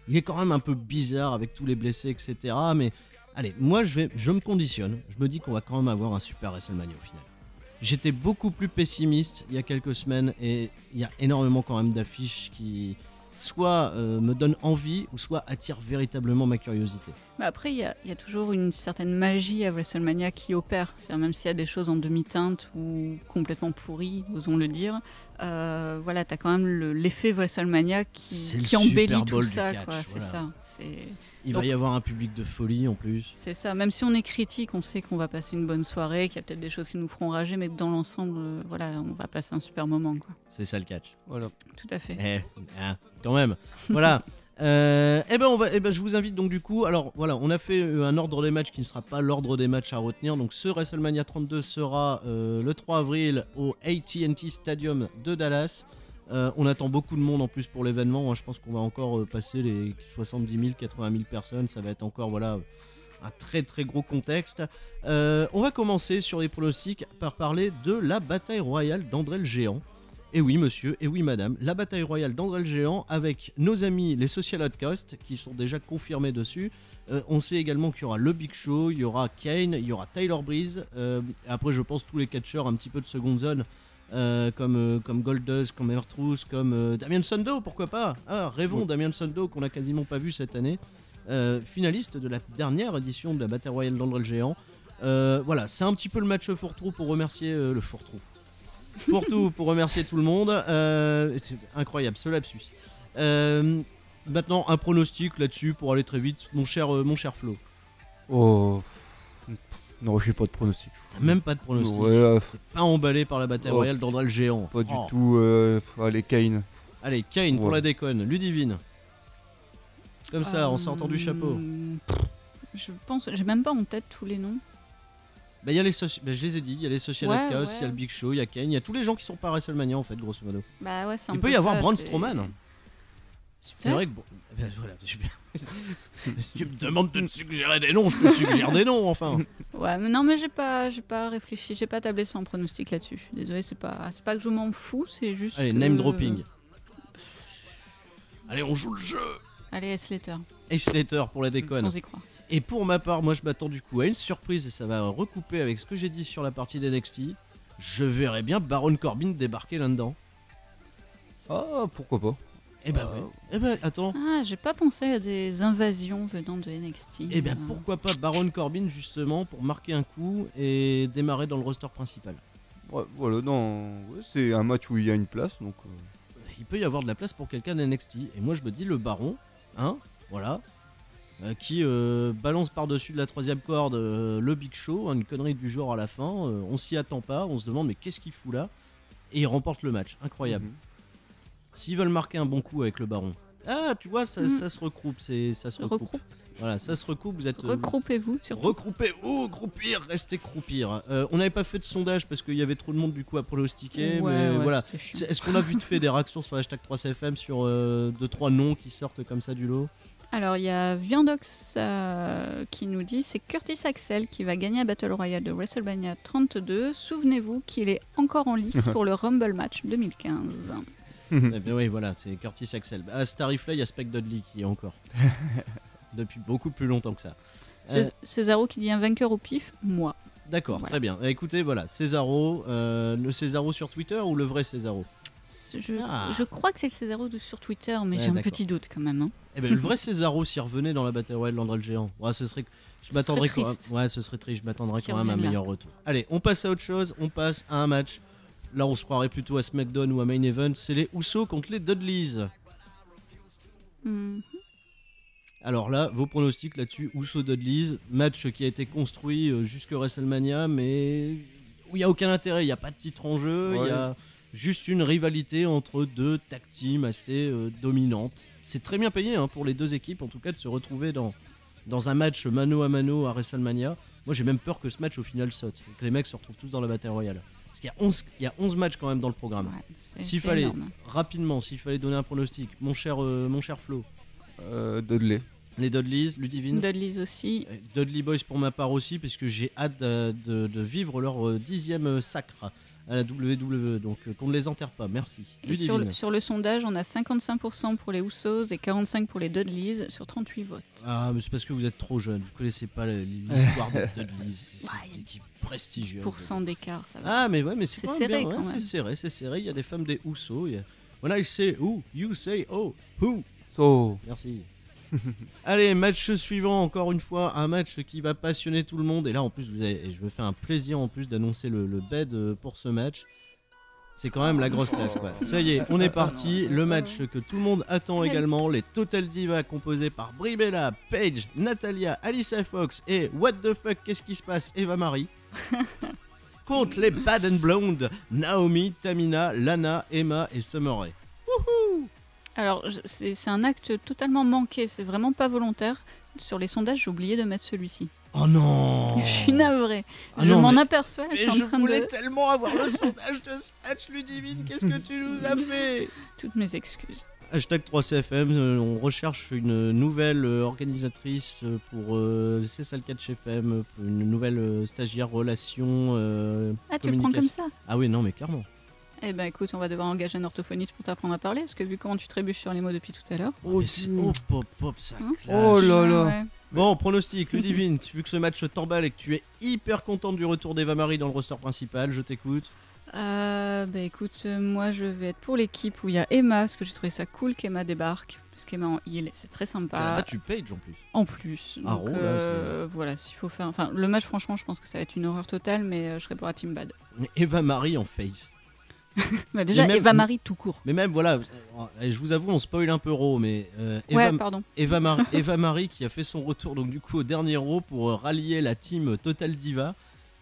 il est quand même un peu bizarre avec tous les blessés, etc. Mais allez, moi je me conditionne. Je me dis qu'on va quand même avoir un super WrestleMania au final. J'étais beaucoup plus pessimiste il y a quelques semaines et il y a énormément quand même d'affiches qui soit me donnent envie ou soit attirent véritablement ma curiosité. Bah après, il y a toujours une certaine magie à WrestleMania qui opère. C'est-à-dire, même s'il y a des choses en demi-teinte ou complètement pourries, osons le dire, voilà, t'as quand même l'effet WrestleMania C'est qui le embellit Super tout Bowl ça. du catch, Quoi. C'est voilà. ça. Il va y avoir un public de folie en plus. C'est ça. Même si on est critique, on sait qu'on va passer une bonne soirée, qu'il y a peut-être des choses qui nous feront rager, mais que dans l'ensemble, voilà, on va passer un super moment. Quoi. C'est ça le catch. Voilà. Tout à fait. Quand même. Voilà. Je vous invite donc du coup. Alors voilà, on a fait un ordre des matchs qui ne sera pas l'ordre des matchs à retenir. Donc ce WrestleMania 32 sera le 3 avril au AT&T Stadium de Dallas. On attend beaucoup de monde en plus pour l'événement. Je pense qu'on va encore passer les 70 000, 80 000 personnes. Ça va être encore voilà un très très gros contexte. On va commencer sur les pronostics par parler de la bataille royale d'André le Géant. Et oui monsieur, et oui madame, la bataille royale d'André le Géant avec nos amis les Social Outcasts qui sont déjà confirmés dessus. On sait également qu'il y aura le Big Show, il y aura Kane, il y aura Tyler Breeze. Après je pense tous les catcheurs un petit peu de seconde zone comme Goldust, comme R-Truth, comme Damien Sandow, pourquoi pas. Rêvons Damien Sandow qu'on a quasiment pas vu cette année. Finaliste de la dernière édition de la bataille royale d'André le Géant. Voilà, c'est un petit peu le match fourre-tout pour remercier le fourre-tout. Pour remercier tout le monde. C'est incroyable ce lapsus. Maintenant un pronostic là-dessus pour aller très vite, mon cher Flo. Oh. Non, j'ai pas de pronostic. T'as même pas de pronostic. Ouais, C'est pas emballé par la bataille royale d'André le Géant. pas du tout. Allez, Kane. Allez, Kane pour Ouais. la déconne, Ludivine. Comme ça, en sortant du chapeau. Je pense, j'ai même pas en tête tous les noms. Bah, y a les je les ai dit, il y a les Social Ouais, Chaos, il ouais. y a le Big Show, il y a Kane, il y a tous les gens qui sont pas à WrestleMania en fait, grosso modo. Bah ouais, c'est un Il peu peut y avoir ça, Braun c'est- Strowman. Super. C'est vrai que bon, voilà, super. Si tu me demandes de me suggérer des noms, je te suggère des noms, enfin. Ouais, mais non, mais j'ai pas réfléchi, j'ai pas tablé sur un pronostic là-dessus. Désolé, c'est pas que je m'en fous, c'est juste. Allez, que- name dropping. Allez, on joue le jeu. Allez, Slater. Ace Slater pour la déconne. Sans y croire. Et pour ma part, moi je m'attends du coup à une surprise et ça va recouper avec ce que j'ai dit sur la partie d'NXT. Je verrais bien Baron Corbin débarquer là-dedans. Ah, pourquoi pas. Eh ben ouais. Eh ben attends. Ah, j'ai pas pensé à des invasions venant de NXT. Eh ben pourquoi pas Baron Corbin justement pour marquer un coup et démarrer dans le roster principal. Ouais, voilà, non, ouais, c'est un match où il y a une place, donc... Il peut y avoir de la place pour quelqu'un d'NXT. Et moi je me dis le Baron, hein, voilà, qui balance par-dessus de la troisième corde le Big Show, une connerie du genre à la fin. On s'y attend pas, on se demande mais qu'est-ce qu'il fout là. Et il remporte le match, incroyable. Mhm. S'ils veulent marquer un bon coup avec le Baron. Ah, tu vois, ça se regroupe, ça se regroupe. Recroupe. Voilà, ça se recoupe, vous êtes... Regroupez-vous, surtout. Regroupez-vous, groupir, restez croupir. On n'avait pas fait de sondage parce qu'il y avait trop de monde du coup à pronostiquer, mais Ouais, voilà. c'était chiant. Est-ce qu'on a vite fait des réactions sur hashtag 3CFM sur 2-3 noms qui sortent comme ça du lot? Alors, il y a Viandox qui nous dit c'est Curtis Axel qui va gagner à Battle Royale de WrestleMania 32. Souvenez-vous qu'il est encore en lice pour le Rumble Match 2015. Eh bien oui, voilà, c'est Curtis Axel. À Starifly, il y a Spike Dudley qui est encore. Depuis beaucoup plus longtemps que ça. Césaro qui dit un vainqueur au pif, moi. D'accord, Voilà. très bien. Écoutez, voilà, Césaro, le Césaro sur Twitter ou le vrai Césaro? Je crois que c'est le Césaro sur Twitter, mais Ouais, j'ai un d'accord. petit doute quand même. Hein. Eh ben, le vrai Césaro s'y revenait dans la Battle Royale d'André le Géant. Ouais, ce serait... Je m'attendrais serait quand même... triste. Ouais, ce serait triste. Je m'attendrais Qu'il quand même à un revienne là. meilleur retour. Allez, on passe à autre chose. On passe à un match. Là, on se croirait plutôt à SmackDown ou à Main Event. C'est les Usos contre les Dudleys. Hmm. Alors là, vos pronostics là-dessus, Usos Dudleys, match qui a été construit jusque WrestleMania, mais où il n'y a aucun intérêt, il n'y a pas de titre en jeu, il Ouais. y a juste une rivalité entre deux tag teams assez dominantes. C'est très bien payé hein, pour les deux équipes, en tout cas, de se retrouver dans un match mano à mano à WrestleMania. Moi, j'ai même peur que ce match au final saute, et que les mecs se retrouvent tous dans la Battle Royale. Parce qu'il y a 11 matchs quand même dans le programme. Ouais, c'est S'il c'est fallait, énorme. rapidement, s'il fallait donner un pronostic, mon cher Flo, Dudley. les Dudleys, Ludivine. Dudleys aussi. Dudley Boys pour ma part aussi, parce que j'ai hâte de vivre leur 10e sacre à la WWE, donc qu'on ne les enterre pas, merci. Et sur Ludivine. sur le sondage, on a 55% pour les Usos et 45% pour les Dudleys sur 38 votes. Ah, mais c'est parce que vous êtes trop jeune, vous connaissez pas l'histoire des Dudleys, c'est Ouais, une équipe prestigieuse. Pourcent d'écart, ça va. Ah, mais ouais, mais c'est C'est quand même serré, bien, quand ouais, même. c'est serré, il y a des femmes des Usos. When I say who, you say oh, who. So, Merci. Allez, match suivant, encore une fois, un match qui va passionner tout le monde. Et là, en plus, je me fais un plaisir en plus d'annoncer le bed pour ce match. C'est quand même la grosse classe, quoi. Ça y est, on est parti. Le match que tout le monde attend également. Les Total Divas composés par Brie Bella, Paige, Natalia, Alyssa Fox et What the fuck, qu'est-ce qui se passe, Eva Marie. Contre les Bad and Blonde, Naomi, Tamina, Lana, Emma et Summer Rae. Alors, c'est un acte totalement manqué, c'est vraiment pas volontaire. Sur les sondages, j'ai oublié de mettre celui-ci. Oh non. Je suis navrée. Ah je non, m'en mais- aperçois, je Mais suis en je train voulais de... tellement avoir le sondage de ce match, Ludivine. Qu'est-ce que tu nous as fait? Toutes mes excuses. Hashtag 3CFM, on recherche une nouvelle organisatrice pour C'est ça le catch FM, pour une nouvelle stagiaire relation. Ah, tu le prends comme communication. ça? Ah oui, non, mais clairement. Eh ben écoute, on va devoir engager un orthophoniste pour t'apprendre à parler, parce que vu comment tu trébuches sur les mots depuis tout à l'heure... Oh, mais c'est- oh, pop, pop, ça Hein clash. Oh là là. Ouais. Bon, pronostic, Ludivine, vu que ce match t'emballe et que tu es hyper contente du retour d'Eva Marie dans le roster principal, je t'écoute. Bah écoute, moi je vais être pour l'équipe où il y a Emma, parce que j'ai trouvé ça cool qu'Emma débarque, parce qu'Emma en heal, c'est très Tu as sympa. battu Paige en plus. En plus. Ah, Donc, oh, là, voilà, s'il faut faire. Enfin, le match, franchement, je pense que ça va être une horreur totale, mais je serai pour la Team Bad. Eva Marie en face. Bah, déjà, Et même- Eva Marie tout court. Mais même, voilà, je vous avoue, on spoil un peu Raw, mais Ouais, pardon. Eva Marie qui a fait son retour donc du coup au dernier Raw pour rallier la team Total Diva.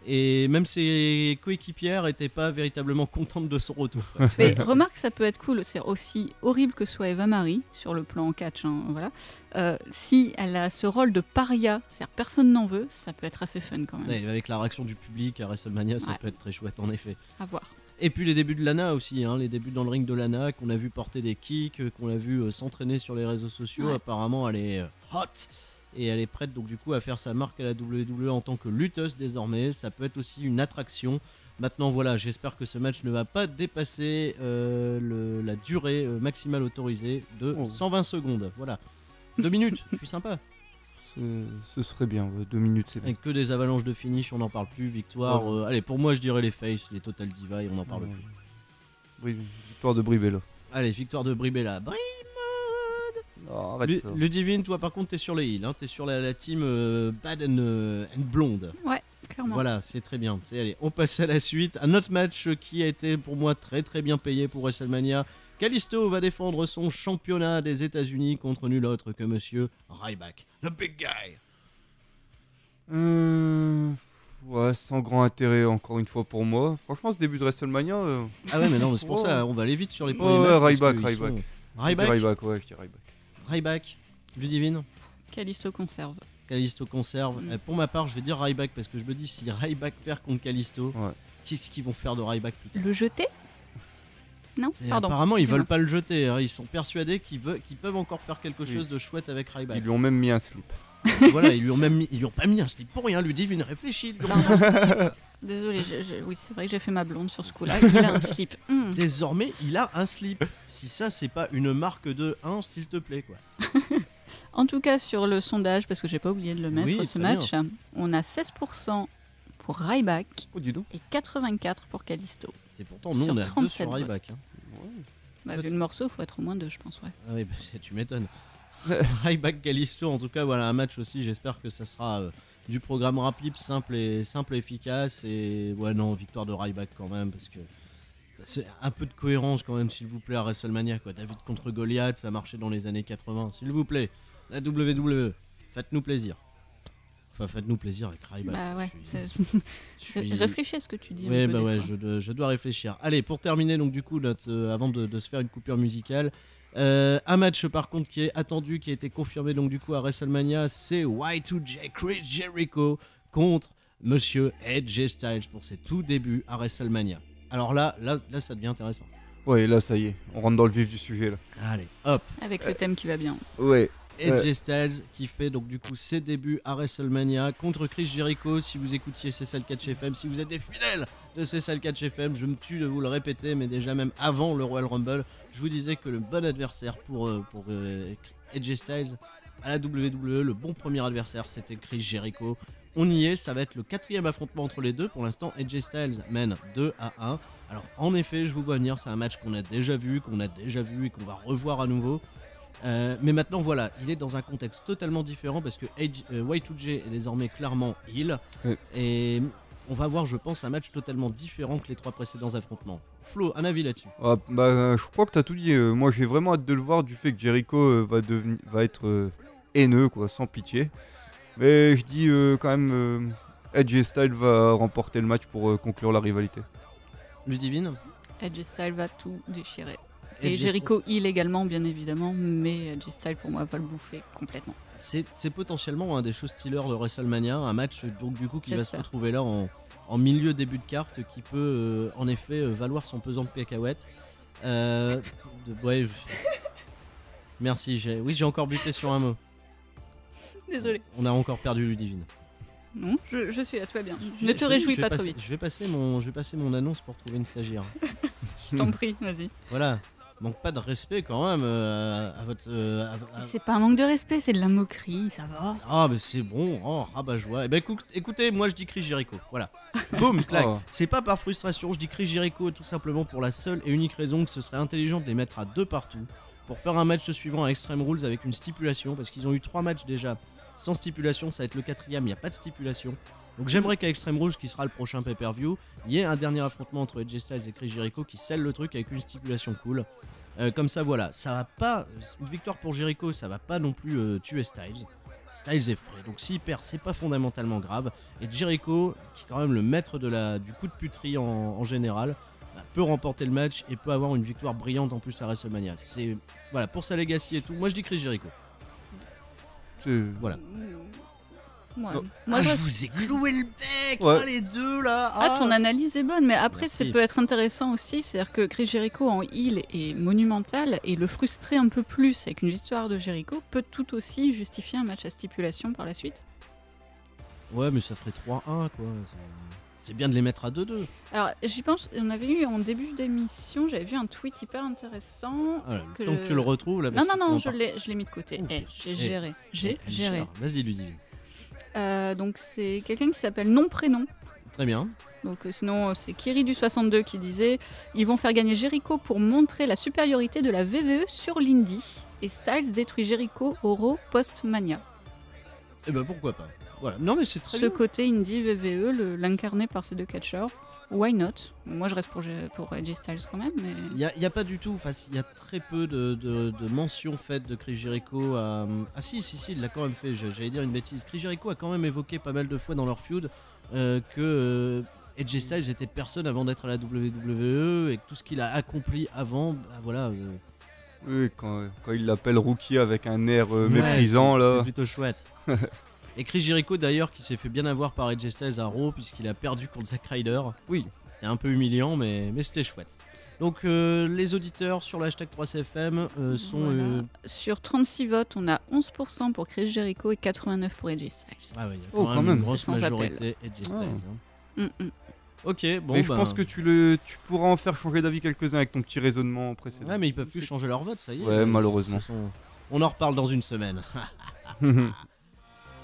Et même ses coéquipières n'étaient pas véritablement contentes de son retour. Mais remarque, ça peut être cool, c'est aussi horrible que soit Eva Marie, sur le plan catch, hein, voilà. Si elle a ce rôle de paria, c'est-à-dire personne n'en veut, ça peut être assez fun quand même. Ouais, avec la réaction du public à WrestleMania, ça Ouais. peut être très chouette en effet. À voir. Et puis les débuts de Lana aussi, hein, les débuts dans le ring de Lana, qu'on a vu porter des kicks, qu'on a vu s'entraîner sur les réseaux sociaux. Ouais. Apparemment, elle est hot et elle est prête donc du coup à faire sa marque à la WWE en tant que lutteuse désormais. Ça peut être aussi une attraction. Maintenant voilà, j'espère que ce match ne va pas dépasser la durée maximale autorisée de 120 secondes. Voilà, 2 minutes, je suis sympa. Ce serait bien, ouais, 2 minutes c'est bien. Avec que des avalanches de finish, on n'en parle plus. Victoire, allez, pour moi je dirais les Face, les Total Diva et on n'en parle plus. Oui, victoire de Brie Bella. Allez, victoire de Brie Bella. Oh, arrête ça. Ludivine, toi par contre t'es sur les heels, hein, t'es sur la team Bad and Blonde. Ouais, clairement. Voilà, c'est très bien. Allez, on passe à la suite. Un autre match qui a été pour moi très très bien payé pour WrestleMania. Kalisto va défendre son championnat des États-Unis contre nul autre que Monsieur Ryback, the big guy. Ouais, sans grand intérêt encore une fois pour moi. Franchement, ce début de WrestleMania. Ah ouais, mais non, mais c'est pour ça, on va aller vite sur les premiers Ouais, matchs. parce Ryback, qu'ils sont- Ryback. Ryback. Ouais, je dis Ryback. Ryback. Ludivine. Kalisto conserve. Kalisto conserve. Pour ma part, je vais dire Ryback parce que je me dis si Ryback perd contre Kalisto, Ouais. qu'est-ce qu'ils vont faire de Ryback plus tard? Le jeter? Non, pardon. Apparemment, ils excusez-moi. veulent pas le jeter. Hein. Ils sont persuadés qu'ils peuvent encore faire quelque chose de chouette avec Ryback. Ils lui ont même mis un slip. Voilà, ils lui ont pas mis un slip pour rien. Ludivine réfléchit. Ils lui ont mis un slip. Désolé, oui, c'est vrai que j'ai fait ma blonde sur ce coup-là. Il a un slip. Désormais, il a un slip. Si ça, c'est pas une marque de 1, s'il te plaît, quoi. En tout cas, sur le sondage, parce que j'ai pas oublié de le mettre, Oui, ce très match, on a 16% pour Ryback Oh, dis donc. et 84% pour Kalisto. C'est pourtant, nous, Sur on a 2 37 sur Ryback. Hein. Bah, vu le morceau, faut être au moins 2, je pense, ouais. Ah oui, bah, tu m'étonnes. Ryback Kalisto, en tout cas, voilà un match aussi. J'espère que ça sera du programme rapide, simple et efficace. Et ouais, non, victoire de Ryback quand même, parce que c'est un peu de cohérence quand même, s'il vous plaît, à WrestleMania, quoi. David contre Goliath, ça marchait dans les années 80, s'il vous plaît. La WWE, faites-nous plaisir. Enfin, faites-nous plaisir avec Ryback. Bah ouais, Je suis- réfléchis à ce que tu dis. Ouais, un peu bah des ouais, fois. je dois réfléchir. Allez, pour terminer, donc du coup, avant de se faire une coupure musicale, un match par contre qui est attendu, qui a été confirmé donc du coup à WrestleMania, c'est Y2J Chris Jericho contre Monsieur AJ Styles pour ses tout débuts à WrestleMania. Alors là, ça devient intéressant. Ouais, là, ça y est. On rentre dans le vif du sujet, là. Allez, hop. Avec le thème qui va bien. Ouais. AJ Styles qui fait donc du coup ses débuts à WrestleMania contre Chris Jericho. Si vous écoutiez CSL Catch FM, si vous êtes des fidèles de CSL Catch FM, je me tue de vous le répéter, mais déjà même avant le Royal Rumble, je vous disais que le bon adversaire pour AJ Styles à la WWE, le bon premier adversaire, c'était Chris Jericho. On y est, ça va être le 4e affrontement entre les deux. Pour l'instant, AJ Styles mène 2-1. Alors en effet, je vous vois venir, c'est un match qu'on a déjà vu et qu'on va revoir à nouveau. Mais maintenant voilà, il est dans un contexte totalement différent parce que Y2J est désormais clairement heel. Ouais. Et on va avoir, je pense, un match totalement différent que les 3 précédents affrontements. Flo, un avis là-dessus? Ah, je crois que t'as tout dit. Moi, j'ai vraiment hâte de le voir du fait que Jericho va être haineux, quoi, sans pitié. Mais je dis quand même, AJ Styles va remporter le match pour conclure la rivalité. Ludivine? AJ Styles va tout déchirer. Et AJ Jericho il également, bien évidemment, mais AJ Styles pour moi va le bouffer complètement. C'est potentiellement un des show stealers de WrestleMania, un match donc du coup qui va se J'espère. retrouver là en milieu début de carte, qui peut en effet valoir son pesant de cacahuètes. Ouais, merci, j'ai encore buté sur un mot. Désolé. On a encore perdu Ludivine. Non, je suis à toi bien. Ne te réjouis pas trop vite. Je vais passer mon annonce pour trouver une stagiaire. Je t'en prie, vas-y. Voilà. Manque pas de respect quand même à votre. C'est pas un manque de respect, c'est de la moquerie, ça va. Ah, mais c'est bon. Oh, rabat-joie. Eh ben, écoutez, moi je dis Chris Jericho. Voilà. Boum, clac. Oh. C'est pas par frustration, je dis Chris Jericho tout simplement pour la seule et unique raison que ce serait intelligent de les mettre à 2 partout pour faire un match suivant à Extreme Rules avec une stipulation parce qu'ils ont eu 3 matchs déjà sans stipulation. Ça va être le 4e, il n'y a pas de stipulation. Donc j'aimerais qu'à Extreme Rules, qui sera le prochain pay-per-view, il y ait un dernier affrontement entre AJ Styles et Chris Jericho qui scelle le truc avec une stipulation cool. Comme ça, voilà, ça va pas. Une victoire pour Jericho, ça va pas non plus tuer Styles. Styles est frais, donc s'il perd, c'est pas fondamentalement grave. Et Jericho, qui est quand même le maître du coup de puterie en général, peut remporter le match et peut avoir une victoire brillante en plus à WrestleMania. C'est voilà, pour sa legacy et tout. Moi je dis Chris Jericho. Voilà. Ouais. Oh. Moi, je vous ai cloué le bec, les deux là. Ton analyse est bonne, mais après Merci. ça peut être intéressant aussi, c'est-à-dire que Chris Jericho en heel est monumental et le frustrer un peu plus avec une victoire de Jericho peut tout aussi justifier un match à stipulation par la suite. Ouais, mais ça ferait 3-1 quoi. C'est bien de les mettre à 2-2. Alors j'y pense, on avait eu en début d'émission, j'avais vu un tweet hyper intéressant. Voilà, tant que tu le retrouves là. Non, je l'ai mis de côté. J'ai géré. J'ai géré. Vas-y Ludivine. Donc c'est quelqu'un qui s'appelle Non Prénom. Très bien. Donc sinon c'est Kiri du 62 qui disait ils vont faire gagner Jericho pour montrer la supériorité de la VVE sur l'Indie et Styles détruit Jericho au Raw post-Mania. Eh ben pourquoi pas. Voilà. Non mais c'est très Ce bien. côté Indie VVE, l'incarné par ces deux catcheurs, why not? Moi je reste pour AJ Styles quand même. Mais... Il y a pas du tout, il y a très peu de mentions faites de Chris Jericho. Ah si, il l'a quand même fait, j'allais dire une bêtise. Chris Jericho a quand même évoqué pas mal de fois dans leur feud que AJ Styles était personne avant d'être à la WWE et que tout ce qu'il a accompli avant, voilà. Oui, quand il l'appelle Rookie avec un air méprisant là. C'est plutôt chouette. Et Chris Jericho d'ailleurs qui s'est fait bien avoir par AJ Styles à Raw puisqu'il a perdu contre Zack Ryder. Oui. C'était un peu humiliant mais c'était chouette. Donc les auditeurs sur l'hashtag 3CFM sont... Voilà. Sur 36 votes, on a 11% pour Chris Jericho et 89% pour AJ Styles. Ah ouais, il y a quand même une grosse majorité AJ Styles. Ok, bon. Mais je pense que tu pourras en faire changer d'avis quelques-uns avec ton petit raisonnement précédent. Ouais, mais ils peuvent plus changer leur vote, ça y est. Ouais, malheureusement. On en reparle dans une semaine.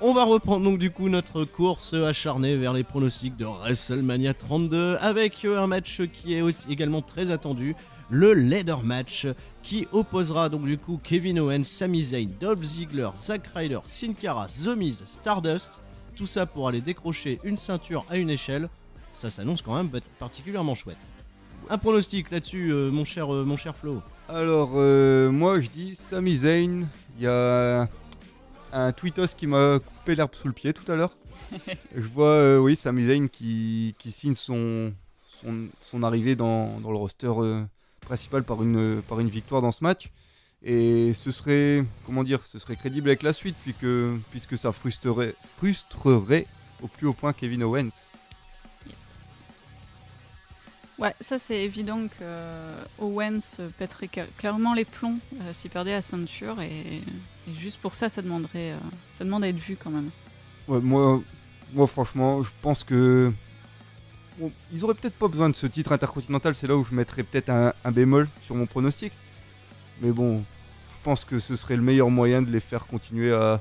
On va reprendre donc du coup notre course acharnée vers les pronostics de WrestleMania 32 avec un match qui est également très attendu, le ladder match qui opposera donc du coup Kevin Owens, Sami Zayn, Dolph Ziggler, Zack Ryder, Sin Cara, The Miz, Stardust. Tout ça pour aller décrocher une ceinture à une échelle. Ça s'annonce quand même particulièrement chouette. Un pronostic là-dessus, mon cher Flo. Alors, moi je dis Sami Zayn. Il y a un tweetos qui m'a coupé l'herbe sous le pied tout à l'heure. Je vois, oui, Sami Zayn qui signe son arrivée dans le roster principal par une victoire dans ce match. Et ce serait crédible avec la suite puisque ça frustrerait au plus haut point Kevin Owens. Ouais, ça c'est évident que Owens pèterait clairement les plombs s'il perdait la ceinture et juste pour ça demande à être vu quand même. Ouais, moi franchement, je pense que ils auraient peut-être pas besoin de ce titre intercontinental, c'est là où je mettrais peut-être un bémol sur mon pronostic. Mais bon, je pense que ce serait le meilleur moyen de les faire continuer à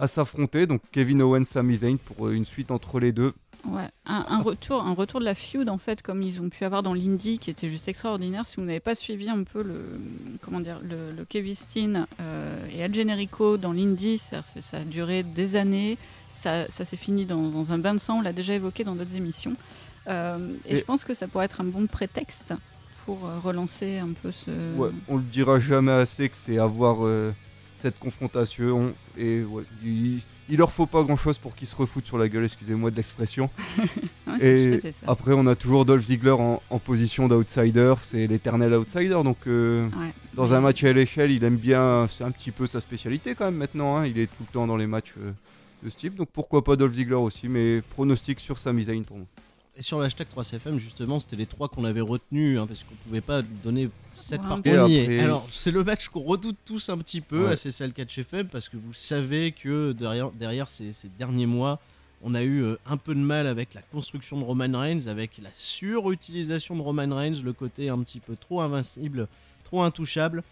s'affronter. Donc Kevin Owens, Sami Zayn pour une suite entre les deux. Ouais, un retour de la feud en fait comme ils ont pu avoir dans l'Indie qui était juste extraordinaire. Si vous n'avez pas suivi un peu le Kevin Steen et Al Generico dans l'Indie, ça a duré des années, ça s'est fini dans un bain de sang, on l'a déjà évoqué dans d'autres émissions et je pense que ça pourrait être un bon prétexte pour relancer un peu ce... Ouais, on le dira jamais assez que c'est avoir cette confrontation et ouais, il leur faut pas grand chose pour qu'ils se refoutent sur la gueule, excusez-moi de l'expression. Ouais, et après on a toujours Dolph Ziggler en position d'outsider, c'est l'éternel outsider, donc dans un match à l'échelle il aime bien, c'est un petit peu sa spécialité quand même maintenant, hein, il est tout le temps dans les matchs de ce type, donc pourquoi pas Dolph Ziggler aussi, mais pronostic sur Sami Zayn pour moi. Et sur le hashtag 3CFM, justement, c'était les trois qu'on avait retenus, hein, parce qu'on pouvait pas donner 7 par après... Alors, c'est le match qu'on redoute tous un petit peu à CCL Catch FM, parce que vous savez que derrière ces derniers mois, on a eu un peu de mal avec la construction de Roman Reigns, avec la surutilisation de Roman Reigns, le côté un petit peu trop invincible, trop intouchable.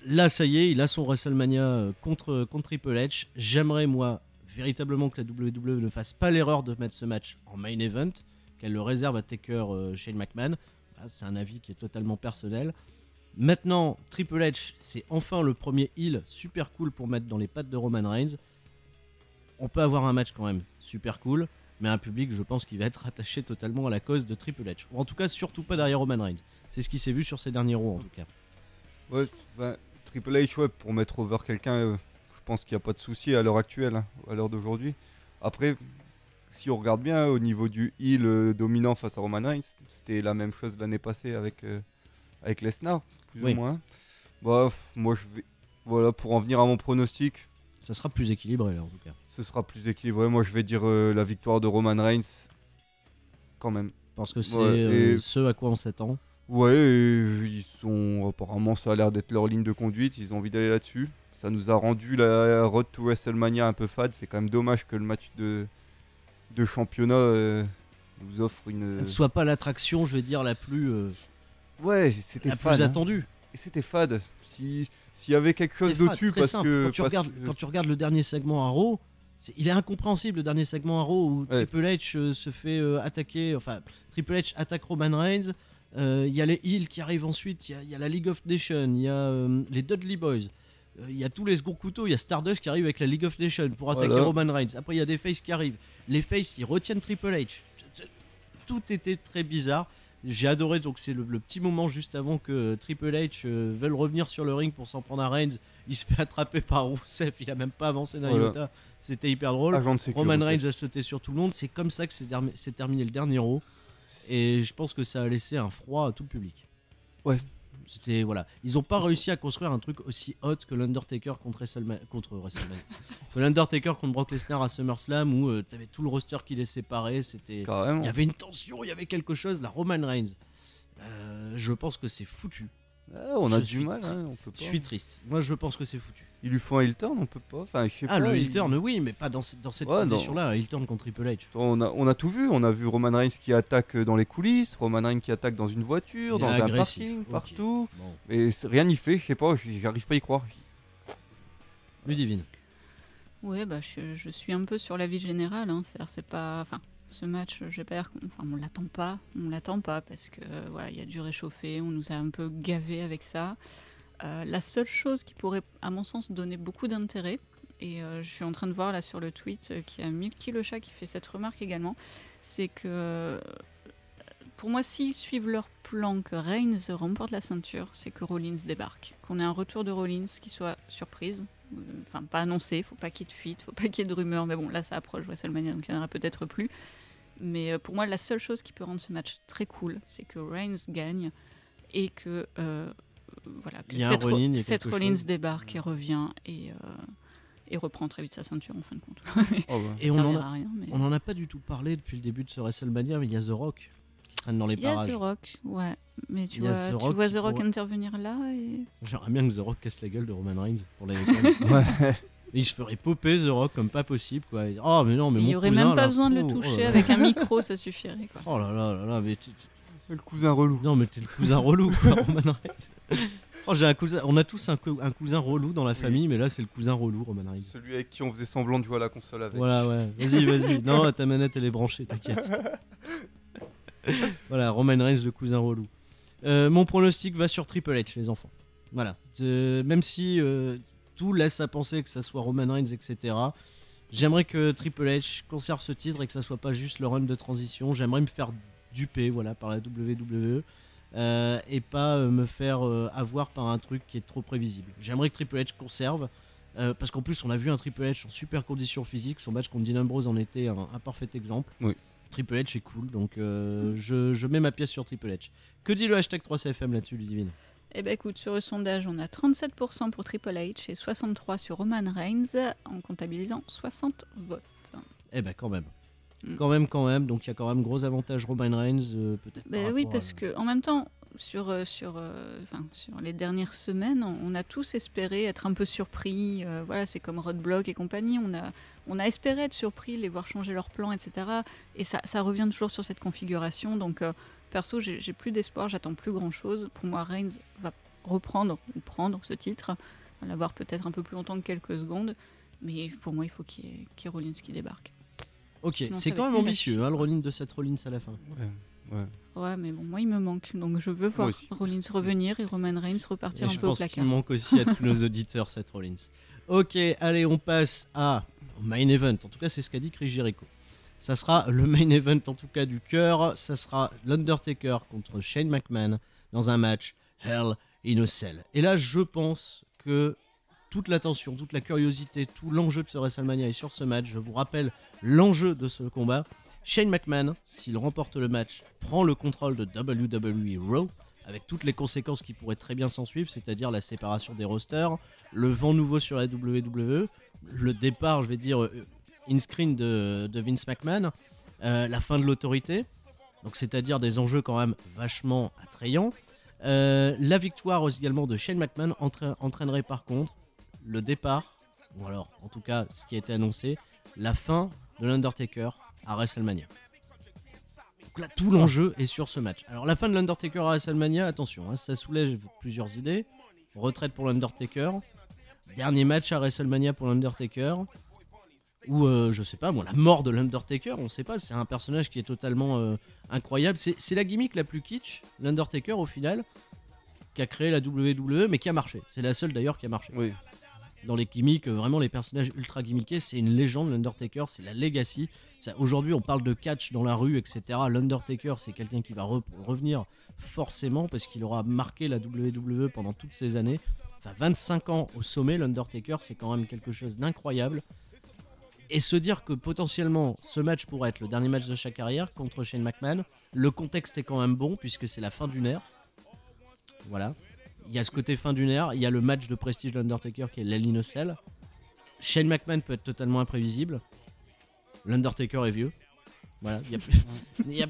Là, ça y est, il a son WrestleMania contre Triple H. J'aimerais, moi, véritablement que la WWE ne fasse pas l'erreur de mettre ce match en main event, qu'elle le réserve à Taker Shane McMahon. Là, c'est un avis qui est totalement personnel. Maintenant, Triple H, c'est enfin le premier heel super cool pour mettre dans les pattes de Roman Reigns. On peut avoir un match quand même super cool, mais un public, je pense, qui va être attaché totalement à la cause de Triple H. Ou en tout cas, surtout pas derrière Roman Reigns. C'est ce qui s'est vu sur ces derniers Raw, en tout cas. Ouais, Triple H, pour mettre over quelqu'un, je pense qu'il n'y a pas de souci à l'heure actuelle, hein, à l'heure d'aujourd'hui. Après, si on regarde bien, au niveau du heel dominant face à Roman Reigns, c'était la même chose l'année passée avec Lesnar, plus Oui. ou moins. Bah, moi, voilà, pour en venir à mon pronostic, Ça sera plus équilibré là en tout cas. ce sera plus équilibré. Moi, je vais dire la victoire de Roman Reigns, quand même. Parce que c'est Ouais, et- ce à quoi on s'attend. Ouais, et ils sont apparemment, ça a l'air d'être leur ligne de conduite. Ils ont envie d'aller là-dessus. Ça nous a rendu la Road to WrestleMania un peu fade. C'est quand même dommage que le match de championnat nous offre Ne soit pas l'attraction, je vais dire, la plus Ouais, c'était fade. plus hein. attendue. Et c'était fade. S'il y avait quelque chose C'était fade, dessus, très parce simple. que. Quand tu regardes le dernier segment à Raw, il est incompréhensible le dernier segment à Raw où Ouais. Triple H se fait attaquer. Enfin, Triple H attaque Roman Reigns. Il y a les Heels qui arrivent ensuite. Il y a la League of Nations. Il y a les Dudley Boys. Il y a tous les seconds couteaux. Il y a Stardust qui arrive avec la League of Nations pour attaquer Voilà. Roman Reigns. Après, il y a des Faces qui arrivent. Les Faces, ils retiennent Triple H. Tout était très bizarre. J'ai adoré, donc c'est le petit moment juste avant que Triple H veuille revenir sur le ring pour s'en prendre à Reigns. Il se fait attraper par Rousseff, il a même pas avancé d'un Voilà. iota. C'était hyper drôle. Agent de sécurité. Roman Reigns a sauté sur tout le monde. C'est comme ça que s'est terminé le dernier Raw. Et je pense que ça a laissé un froid à tout le public. Ouais. C'était voilà, ils ont pas réussi à construire un truc aussi hot que l'Undertaker contre WrestleMania, que l'Undertaker contre Brock Lesnar à SummerSlam où t'avais tout le roster qui les séparait. C'était Carrément. il y avait une tension, il y avait quelque chose. La Roman Reigns, je pense que c'est foutu. Ah, on a Je du suis mal, très- hein, on peut pas. Je suis triste. Moi, je pense que c'est foutu. Ils lui font un heel turn, on peut pas. Enfin, je sais Ah, pas. le il- heel turn, oui, mais pas dans cette Ouais, condition-là. Heel turn contre Triple H. On a tout vu. On a vu Roman Reigns qui attaque dans les coulisses, Roman Reigns qui attaque dans une voiture, Il dans est un agressif, parking, ok. partout. Bon, Mais rien n'y fait, je sais pas, j'arrive pas à y croire. Ludivine. Oui, bah, je suis un peu sur l'avis général. Hein. C'est pas, enfin, ce match, je vais pas dire, on l'attend pas parce que voilà, il y a du réchauffé, on nous a un peu gavé avec ça. La seule chose qui pourrait, à mon sens, donner beaucoup d'intérêt, et je suis en train de voir là sur le tweet qu'il y a Milky le chat qui fait cette remarque également, c'est que pour moi, s'ils suivent leur plan, que Reigns remporte la ceinture, c'est que Rollins débarque. Qu'on ait un retour de Rollins qui soit surprise, enfin pas annoncé, faut pas qu'il y ait de fuite, faut pas qu'il y ait de rumeurs, mais bon, là ça approche WrestleMania, donc il y en aura peut-être plus. Mais pour moi, la seule chose qui peut rendre ce match très cool, c'est que Reigns gagne et que voilà, que Il y a un Rollins, il y a Seth quelque Rollins chose. débarque et revient et reprend très vite sa ceinture en fin de compte. Oh, ouais. Et Ça on en servira a- à rien, mais... On n'en a pas du tout parlé depuis le début de ce WrestleMania, mais il y a The Rock qui traîne dans les Il y a parages. The Rock, ouais. Mais Il y a The Rock vois qui The Rock pourrait- intervenir là et... J'aimerais bien que The Rock casse la gueule de Roman Reigns pour les week-ends. Ouais. Et je ferais popper The Rock comme pas possible, quoi. Oh, mais non, mais Il mon n'y aurait cousin, même pas là, besoin de le oh, toucher oh là là. avec un micro, ça suffirait. Quoi. Oh là là là là, mais Le cousin relou. non, mais t'es le cousin relou, quoi, Roman Reigns. Oh, j'ai un cousin, on a tous un cousin relou dans la famille, mais là c'est le cousin relou, Roman Reigns. Celui avec qui on faisait semblant de jouer à la console avec. Voilà, ouais. Vas-y. Non, ta manette elle est branchée, t'inquiète. Voilà, Roman Reigns, le cousin relou. Mon pronostic va sur Triple H, les enfants. Voilà. Même si tout laisse à penser que ça soit Roman Reigns, etc. J'aimerais que Triple H conserve ce titre et que ça soit pas juste le run de transition. J'aimerais me faire duper, voilà, par la WWE. Et pas me faire avoir par un truc qui est trop prévisible. J'aimerais que Triple H conserve. Parce qu'en plus, on a vu un Triple H en super conditions physiques. Son match contre Dean Ambrose en était un parfait exemple. Oui. Triple H est cool, donc je mets ma pièce sur Triple H. Que dit le hashtag 3CFM là-dessus, Ludivine? Eh ben écoute, sur le sondage, on a 37% pour Triple H et 63% sur Roman Reigns en comptabilisant 60 votes. Eh ben quand même. Mm. Quand même. Donc il y a quand même gros avantage Roman Reigns, peut-être. par Ben oui, rapport parce à- que en même temps, sur les dernières semaines, on a tous espéré être un peu surpris. Voilà, c'est comme Roadblock et compagnie. On a espéré être surpris, les voir changer leur plan, etc. Et ça revient toujours sur cette configuration. Donc, perso, j'ai plus d'espoir, j'attends plus grand-chose. Pour moi, Reigns va reprendre ou prendre ce titre, on va l'avoir peut-être un peu plus longtemps que quelques secondes. Mais pour moi, il faut qu'il y ait Rollins qui débarque. Ok, Sinon, c'est ça quand va même être nul à ambitieux, chier. hein, le Rollins de cette Rollins à la fin. Ouais. Ouais, mais bon, moi, il me manque. Donc, je veux voir aussi. Rollins revenir et Roman Reigns repartir Et un je peu au pense qu'il placard. manque aussi à tous nos auditeurs cette Rollins. Ok, allez, on passe au main event. En tout cas, c'est ce qu'a dit Chris Jericho. Ça sera le main event, en tout cas du cœur. Ça sera l'Undertaker contre Shane McMahon dans un match Hell in a Cell. Et là, je pense que toute l'attention, toute la curiosité, tout l'enjeu de ce WrestleMania est sur ce match. Je vous rappelle l'enjeu de ce combat. Shane McMahon, s'il remporte le match, prend le contrôle de WWE Raw, avec toutes les conséquences qui pourraient très bien s'en suivre, c'est-à-dire la séparation des rosters, le vent nouveau sur la WWE, le départ, je vais dire, in-screen de Vince McMahon, la fin de l'autorité, donc c'est-à-dire des enjeux quand même vachement attrayants. La victoire également de Shane McMahon entraînerait par contre le départ, ou alors en tout cas ce qui a été annoncé, la fin de l'Undertaker à WrestleMania. Donc là tout l'enjeu est sur ce match. Alors la fin de l'Undertaker à WrestleMania, attention, ça soulève plusieurs idées. Retraite pour l'Undertaker, dernier match à WrestleMania pour l'Undertaker, ou je sais pas moi, la mort de l'Undertaker, on sait pas, c'est un personnage qui est totalement incroyable, c'est la gimmick la plus kitsch, l'Undertaker au final, qui a créé la WWE mais qui a marché, c'est la seule d'ailleurs qui a marché. Oui. Dans les gimmicks, vraiment les personnages ultra gimmickés, c'est une légende, l'Undertaker, c'est la legacy. Aujourd'hui on parle de catch dans la rue, etc. L'Undertaker c'est quelqu'un qui va revenir forcément parce qu'il aura marqué la WWE pendant toutes ces années. Enfin 25 ans au sommet, l'Undertaker c'est quand même quelque chose d'incroyable. Et se dire que potentiellement ce match pourrait être le dernier match de sa carrière contre Shane McMahon, le contexte est quand même bon puisque c'est la fin d'une ère. Voilà. Il y a ce côté fin d'une ère, il y a le match de prestige de l'Undertaker qui est l'Hell in a Cell. Shane McMahon peut être totalement imprévisible. L'Undertaker est vieux. Voilà.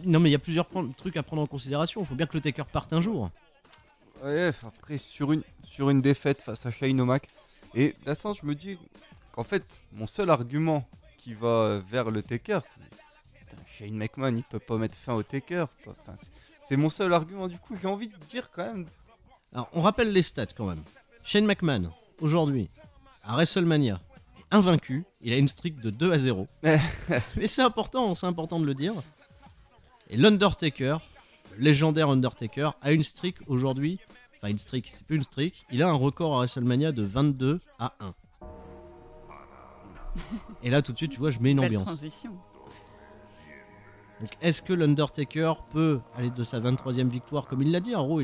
Non mais il y a plusieurs trucs à prendre en considération. Il faut bien que le Taker parte un jour. Ouais, après sur une défaite face à Shane O'Mac. Et d'instant je me dis qu'en fait mon seul argument qui va vers le Taker, c'est putain, Shane McMahon il peut pas mettre fin au Taker. Enfin, c'est mon seul argument, du coup j'ai envie de dire quand même. Alors on rappelle les stats quand même. Shane McMahon aujourd'hui à WrestleMania est invaincu, il a une streak de 2-0. Mais c'est important de le dire. Et l'Undertaker, le légendaire Undertaker, a une streak aujourd'hui. Enfin une streak, c'est plus une streak. Il a un record à WrestleMania de 22-1. Et là tout de suite tu vois je mets une Belle ambiance. transition. Donc est-ce que l'Undertaker peut aller de sa 23e victoire comme il l'a dit en gros